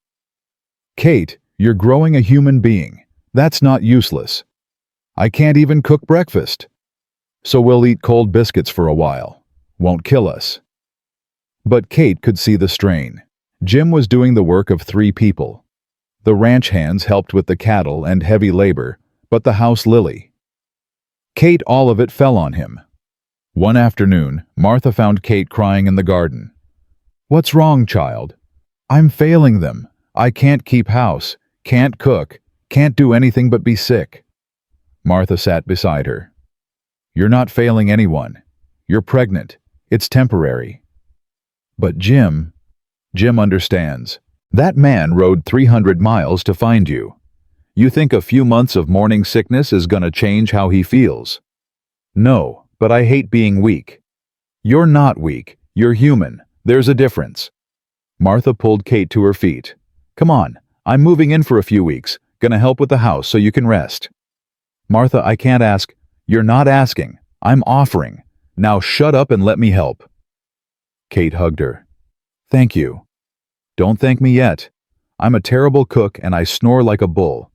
"Kate, you're growing a human being. That's not useless." "I can't even cook breakfast." "So we'll eat cold biscuits for a while. Won't kill us." But Kate could see the strain. Jim was doing the work of 3 people. The ranch hands helped with the cattle and heavy labor, but the house lily. Kate, all of it fell on him. One afternoon, Martha found Kate crying in the garden. "What's wrong, child?" "I'm failing them. I can't keep house, can't cook, can't do anything but be sick." Martha sat beside her. "You're not failing anyone. You're pregnant. It's temporary." "But Jim understands. That man rode 300 miles to find you. You think a few months of morning sickness is gonna change how he feels?" "No, but I hate being weak." "You're not weak. You're human. There's a difference." Martha pulled Kate to her feet. "Come on, I'm moving in for a few weeks. Gonna help with the house so you can rest." "Martha, I can't ask." "You're not asking. I'm offering. Now shut up and let me help." Kate hugged her. "Thank you." "Don't thank me yet. I'm a terrible cook and I snore like a bull.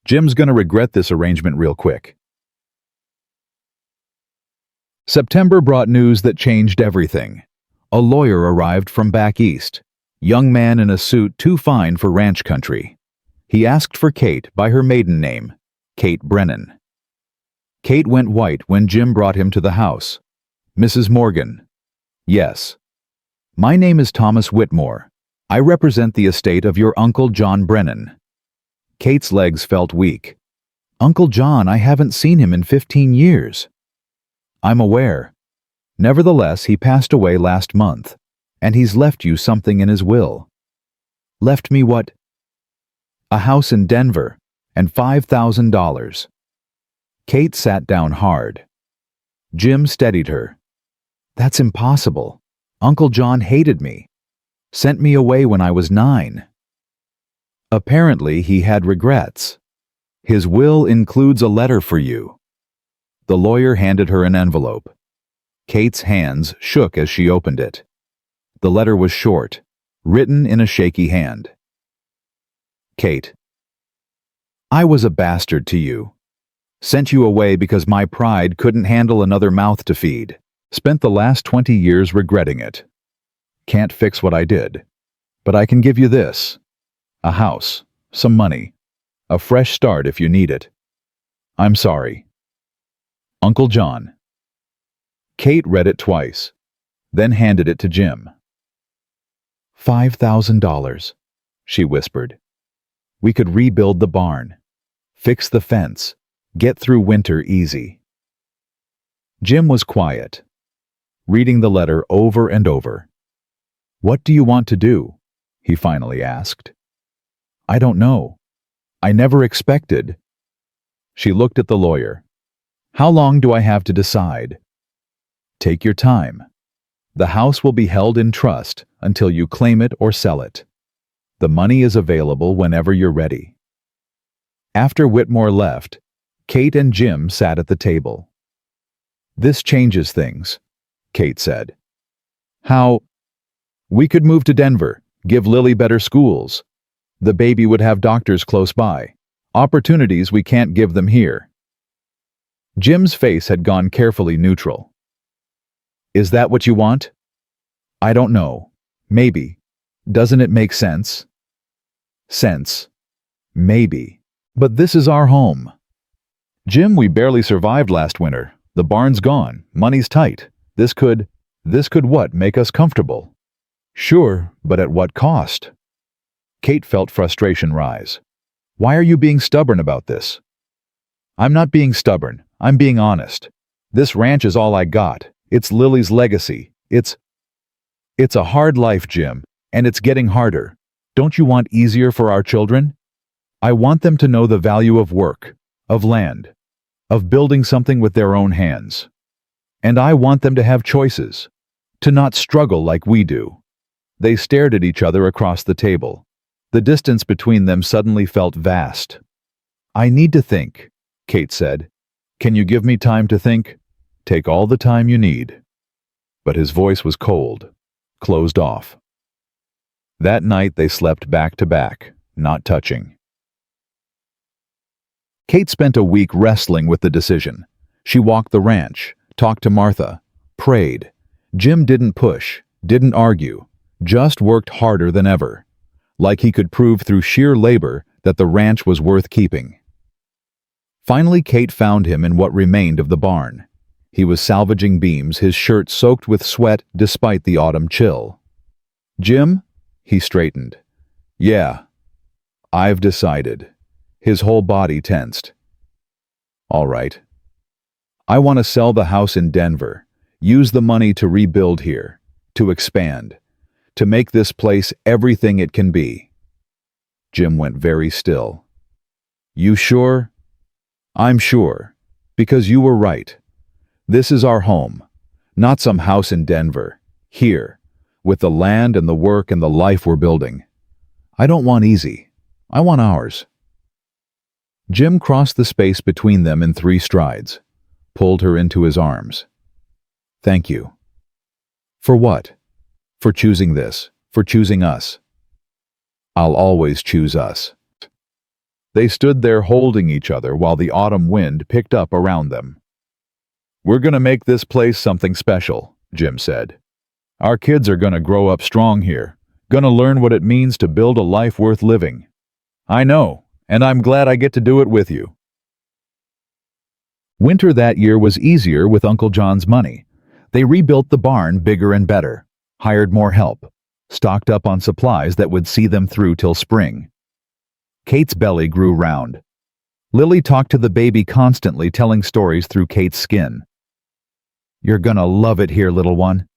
Jim's gonna regret this arrangement real quick." September brought news that changed everything. A lawyer arrived from back east. Young man in a suit too fine for ranch country. He asked for Kate by her maiden name, Kate Brennan. Kate went white when Jim brought him to the house. "Mrs. Morgan." "Yes." "My name is Thomas Whitmore. I represent the estate of your Uncle John Brennan." Kate's legs felt weak. "Uncle John, I haven't seen him in 15 years. "I'm aware. Nevertheless, he passed away last month, and he's left you something in his will." "Left me what?" "A house in Denver, and $5,000. Kate sat down hard. Jim steadied her. "That's impossible. Uncle John hated me. Sent me away when I was 9. Apparently, he had regrets. His will includes a letter for you." The lawyer handed her an envelope. Kate's hands shook as she opened it. The letter was short, written in a shaky hand. "Kate, I was a bastard to you. Sent you away because my pride couldn't handle another mouth to feed. Spent the last 20 years regretting it. Can't fix what I did. But I can give you this. A house, some money, a fresh start if you need it. I'm sorry. Uncle John." Kate read it twice, then handed it to Jim. $5,000, she whispered. "We could rebuild the barn, fix the fence, get through winter easy." Jim was quiet, reading the letter over and over. "What do you want to do?" he finally asked. "I don't know. I never expected." She looked at the lawyer. "How long do I have to decide?" "Take your time. The house will be held in trust until you claim it or sell it. The money is available whenever you're ready." After Whitmore left, Kate and Jim sat at the table. "This changes things," Kate said. "How?" "We could move to Denver, give Lily better schools. The baby would have doctors close by. Opportunities we can't give them here." Jim's face had gone carefully neutral. "Is that what you want?" "I don't know. Maybe. Doesn't it make sense?" "Sense. Maybe. But this is our home." "Jim, we barely survived last winter. The barn's gone. Money's tight. This could what, make us comfortable?" "Sure, but at what cost?" Kate felt frustration rise. "Why are you being stubborn about this?" "I'm not being stubborn. I'm being honest. This ranch is all I got. It's Lily's legacy. It's a hard life, Jim, and it's getting harder. Don't you want easier for our children? I want them to know the value of work, of land, of building something with their own hands. And I want them to have choices, to not struggle like we do." They stared at each other across the table. The distance between them suddenly felt vast. "I need to think," Kate said. "Can you give me time to think?" "Take all the time you need." But his voice was cold, closed off. That night they slept back to back, not touching. Kate spent a week wrestling with the decision. She walked the ranch, talked to Martha, prayed. Jim didn't push, didn't argue, just worked harder than ever. like he could prove through sheer labor that the ranch was worth keeping. Finally, Kate found him in what remained of the barn. He was salvaging beams, his shirt soaked with sweat despite the autumn chill. "Jim?" He straightened. "Yeah. I've decided." His whole body tensed. "All right. I want to sell the house in Denver, use the money to rebuild here, to expand, to make this place everything it can be." Jim went very still. "You sure?" "I'm sure, because you were right. This is our home, not some house in Denver. Here, with the land and the work and the life we're building. I don't want easy. I want ours." Jim crossed the space between them in 3 strides, pulled her into his arms. "Thank you." "For what?" "For choosing this, for choosing us." "I'll always choose us." They stood there holding each other while the autumn wind picked up around them. "We're gonna make this place something special," Jim said. "Our kids are gonna grow up strong here, gonna learn what it means to build a life worth living. I know, and I'm glad I get to do it with you." Winter that year was easier with Uncle John's money. They rebuilt the barn bigger and better, hired more help, stocked up on supplies that would see them through till spring. Kate's belly grew round. Lily talked to the baby constantly, telling stories through Kate's skin. "You're gonna love it here, little one.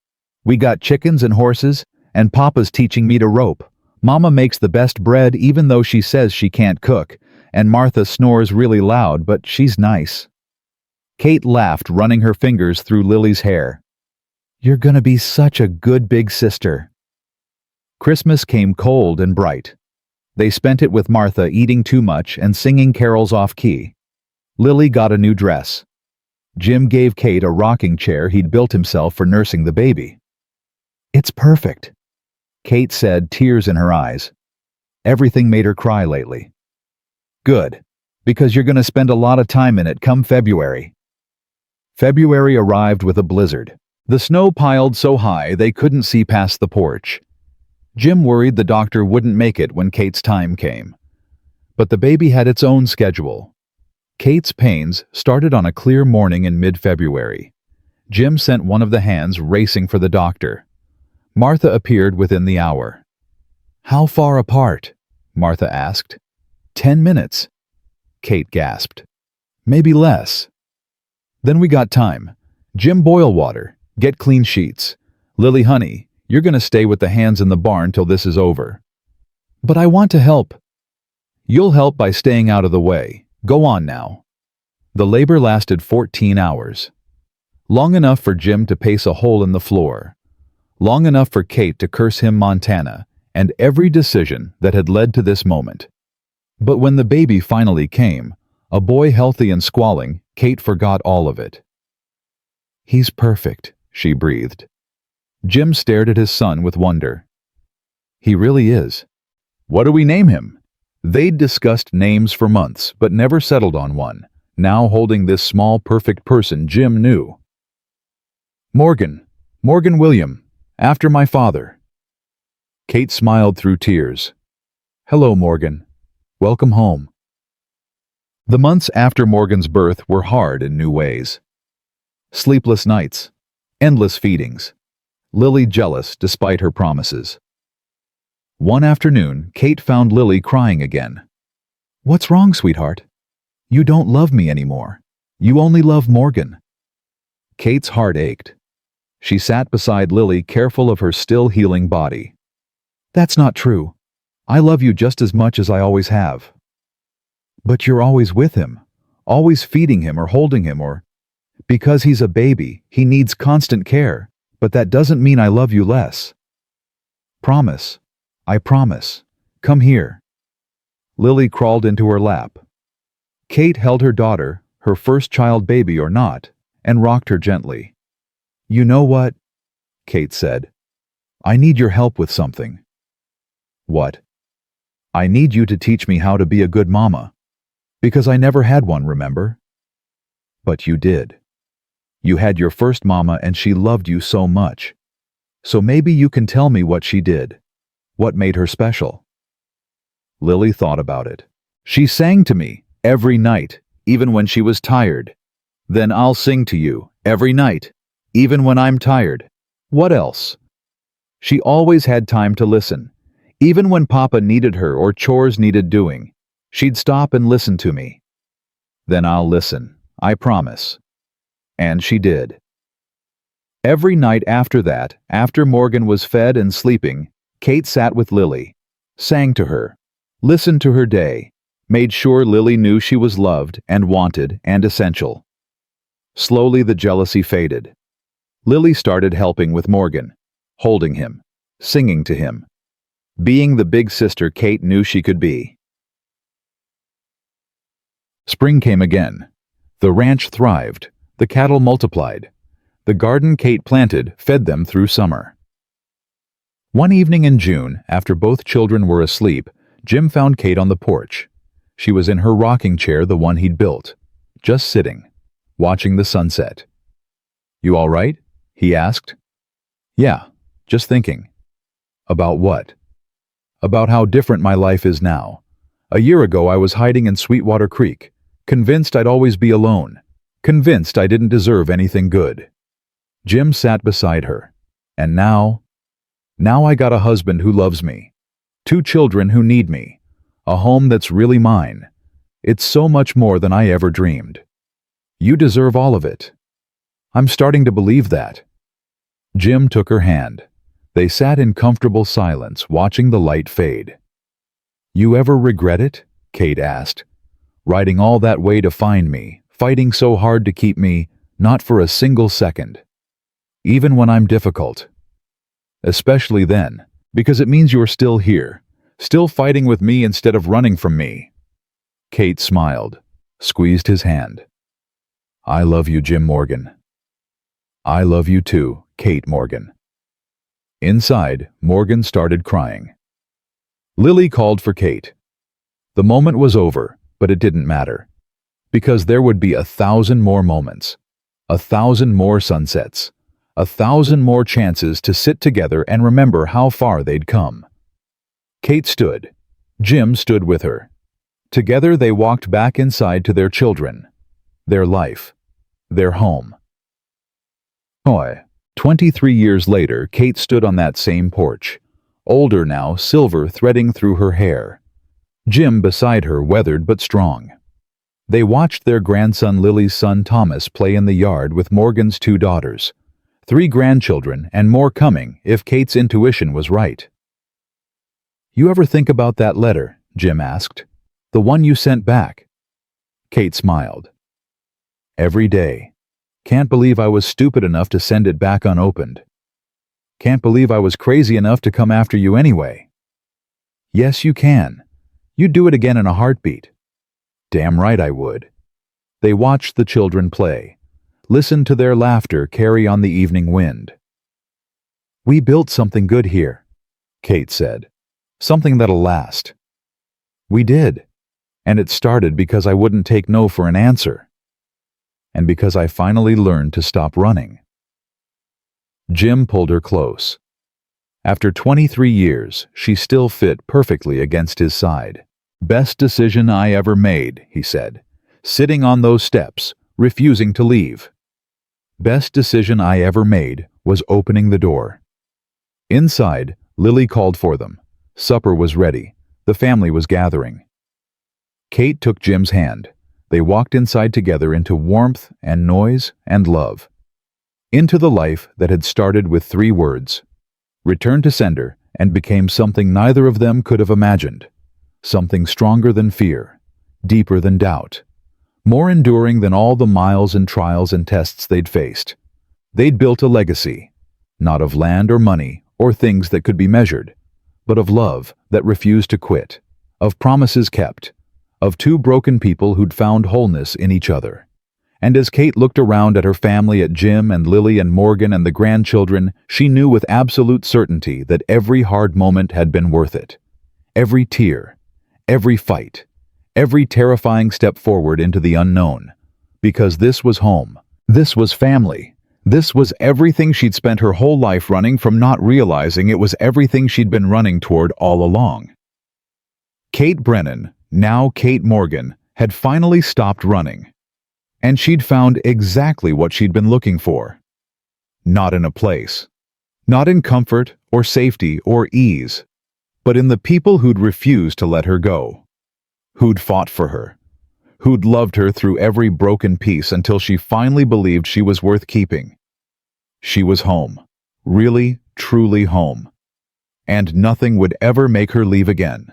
We got chickens and horses, and Papa's teaching me to rope. Mama makes the best bread even though she says she can't cook, and Martha snores really loud, but she's nice." Kate laughed, running her fingers through Lily's hair. "You're gonna be such a good big sister." Christmas came cold and bright. They spent it with Martha eating too much and singing carols off-key. Lily got a new dress. Jim gave Kate a rocking chair he'd built himself for nursing the baby. "It's perfect," Kate said, tears in her eyes. Everything made her cry lately. "Good, because you're going to spend a lot of time in it come February." February arrived with a blizzard. The snow piled so high they couldn't see past the porch. Jim worried the doctor wouldn't make it when Kate's time came. But the baby had its own schedule. Kate's pains started on a clear morning in mid-February. Jim sent one of the hands racing for the doctor. Martha appeared within the hour. "How far apart?" Martha asked. 10 minutes. Kate gasped. "Maybe less." "Then we got time. Jim, boil water. Get clean sheets. Lily, honey, you're going to stay with the hands in the barn till this is over." "But I want to help." "You'll help by staying out of the way. Go on now." The labor lasted 14 hours. Long enough for Jim to pace a hole in the floor. Long enough for Kate to curse him Montana and every decision that had led to this moment. But when the baby finally came, a boy healthy and squalling, Kate forgot all of it. "He's perfect," she breathed. Jim stared at his son with wonder. "He really is. What do we name him?" They'd discussed names for months, but never settled on one, now holding this small, perfect person Jim knew. "Morgan. Morgan William, after my father." Kate smiled through tears. "Hello, Morgan. Welcome home." The months after Morgan's birth were hard in new ways. Sleepless nights, endless feedings, Lily jealous despite her promises. One afternoon, Kate found Lily crying again. "What's wrong, sweetheart? You don't love me anymore. You only love Morgan." Kate's heart ached. She sat beside Lily, careful of her still healing body. "That's not true. I love you just as much as I always have." "But you're always with him, always feeding him or holding him or—" "Because he's a baby, he needs constant care, but that doesn't mean I love you less." "Promise. I promise. Come here." Lily crawled into her lap. Kate held her daughter, her first child baby or not, and rocked her gently. "You know what?" Kate said. "I need your help with something." "What?" "I need you to teach me how to be a good mama. Because I never had one, remember?" "But you did. You had your first mama and she loved you so much. So maybe you can tell me what she did. What made her special?" Lily thought about it. She sang to me every night, even when she was tired. Then I'll sing to you every night, even when I'm tired. What else? She always had time to listen. Even when Papa needed her or chores needed doing, she'd stop and listen to me. Then I'll listen, I promise. And she did. Every night after that, after Morgan was fed and sleeping, Kate sat with Lily, sang to her, listened to her day, made sure Lily knew she was loved and wanted and essential. Slowly the jealousy faded. Lily started helping with Morgan, holding him, singing to him, being the big sister Kate knew she could be. Spring came again. The ranch thrived. The cattle multiplied. The garden Kate planted fed them through summer. One evening in June, after both children were asleep, Jim found Kate on the porch. She was in her rocking chair, the one he'd built, just sitting, watching the sunset. "You all right?" he asked. "Yeah, just thinking." "About what?" "About how different my life is now. A year ago I was hiding in Sweetwater Creek, convinced I'd always be alone, convinced I didn't deserve anything good." Jim sat beside her. "And now I got a husband who loves me, 2 children who need me, a home that's really mine. It's so much more than I ever dreamed. You deserve all of it. I'm starting to believe that." Jim took her hand. They sat in comfortable silence, watching the light fade. "You ever regret it?" Kate asked. "Riding all that way to find me, fighting so hard to keep me, not for a single second. Even when I'm difficult. Especially then, because it means you're still here, still fighting with me instead of running from me." Kate smiled, squeezed his hand. "I love you, Jim Morgan." "I love you too, Kate Morgan." Inside, Morgan started crying. Lily called for Kate. The moment was over, but it didn't matter. Because there would be 1,000 more moments, 1,000 more sunsets, 1,000 more chances to sit together and remember how far they'd come. Kate stood. Jim stood with her. Together they walked back inside to their children, their life, their home. 23 years later, Kate stood on that same porch, older now, silver threading through her hair. Jim beside her, weathered but strong. They watched their grandson Lily's son Thomas play in the yard with Morgan's 2 daughters, 3 grandchildren, and more coming if Kate's intuition was right. "You ever think about that letter?" Jim asked. "The one you sent back?" Kate smiled. "Every day. Can't believe I was stupid enough to send it back unopened. Can't believe I was crazy enough to come after you anyway." "Yes, you can. You'd do it again in a heartbeat." "Damn right I would." They watched the children play, listened to their laughter carry on the evening wind. "We built something good here," Kate said. "Something that'll last." "We did. And it started because I wouldn't take no for an answer. And because I finally learned to stop running." Jim pulled her close. After 23 years, she still fit perfectly against his side. "Best decision I ever made," he said, sitting on those steps, refusing to leave. "Best decision I ever made was opening the door." Inside, Lily called for them. Supper was ready. The family was gathering. Kate took Jim's hand. They walked inside together into warmth and noise and love. Into the life that had started with 3 words, returned to sender, and became something neither of them could have imagined. Something stronger than fear, deeper than doubt, more enduring than all the miles and trials and tests they'd faced. They'd built a legacy, not of land or money or things that could be measured, but of love that refused to quit, of promises kept, of 2 broken people who'd found wholeness in each other. And as Kate looked around at her family, at Jim and Lily and Morgan and the grandchildren, she knew with absolute certainty that every hard moment had been worth it. Every tear, every fight, every terrifying step forward into the unknown. Because this was home. This was family. This was everything she'd spent her whole life running from, not realizing it was everything she'd been running toward all along. Kate Brennan, now Kate Morgan, had finally stopped running. And she'd found exactly what she'd been looking for. Not in a place. Not in comfort or safety or ease, but in the people who'd refused to let her go. Who'd fought for her. Who'd loved her through every broken piece until she finally believed she was worth keeping. She was home. Really, truly home. And nothing would ever make her leave again.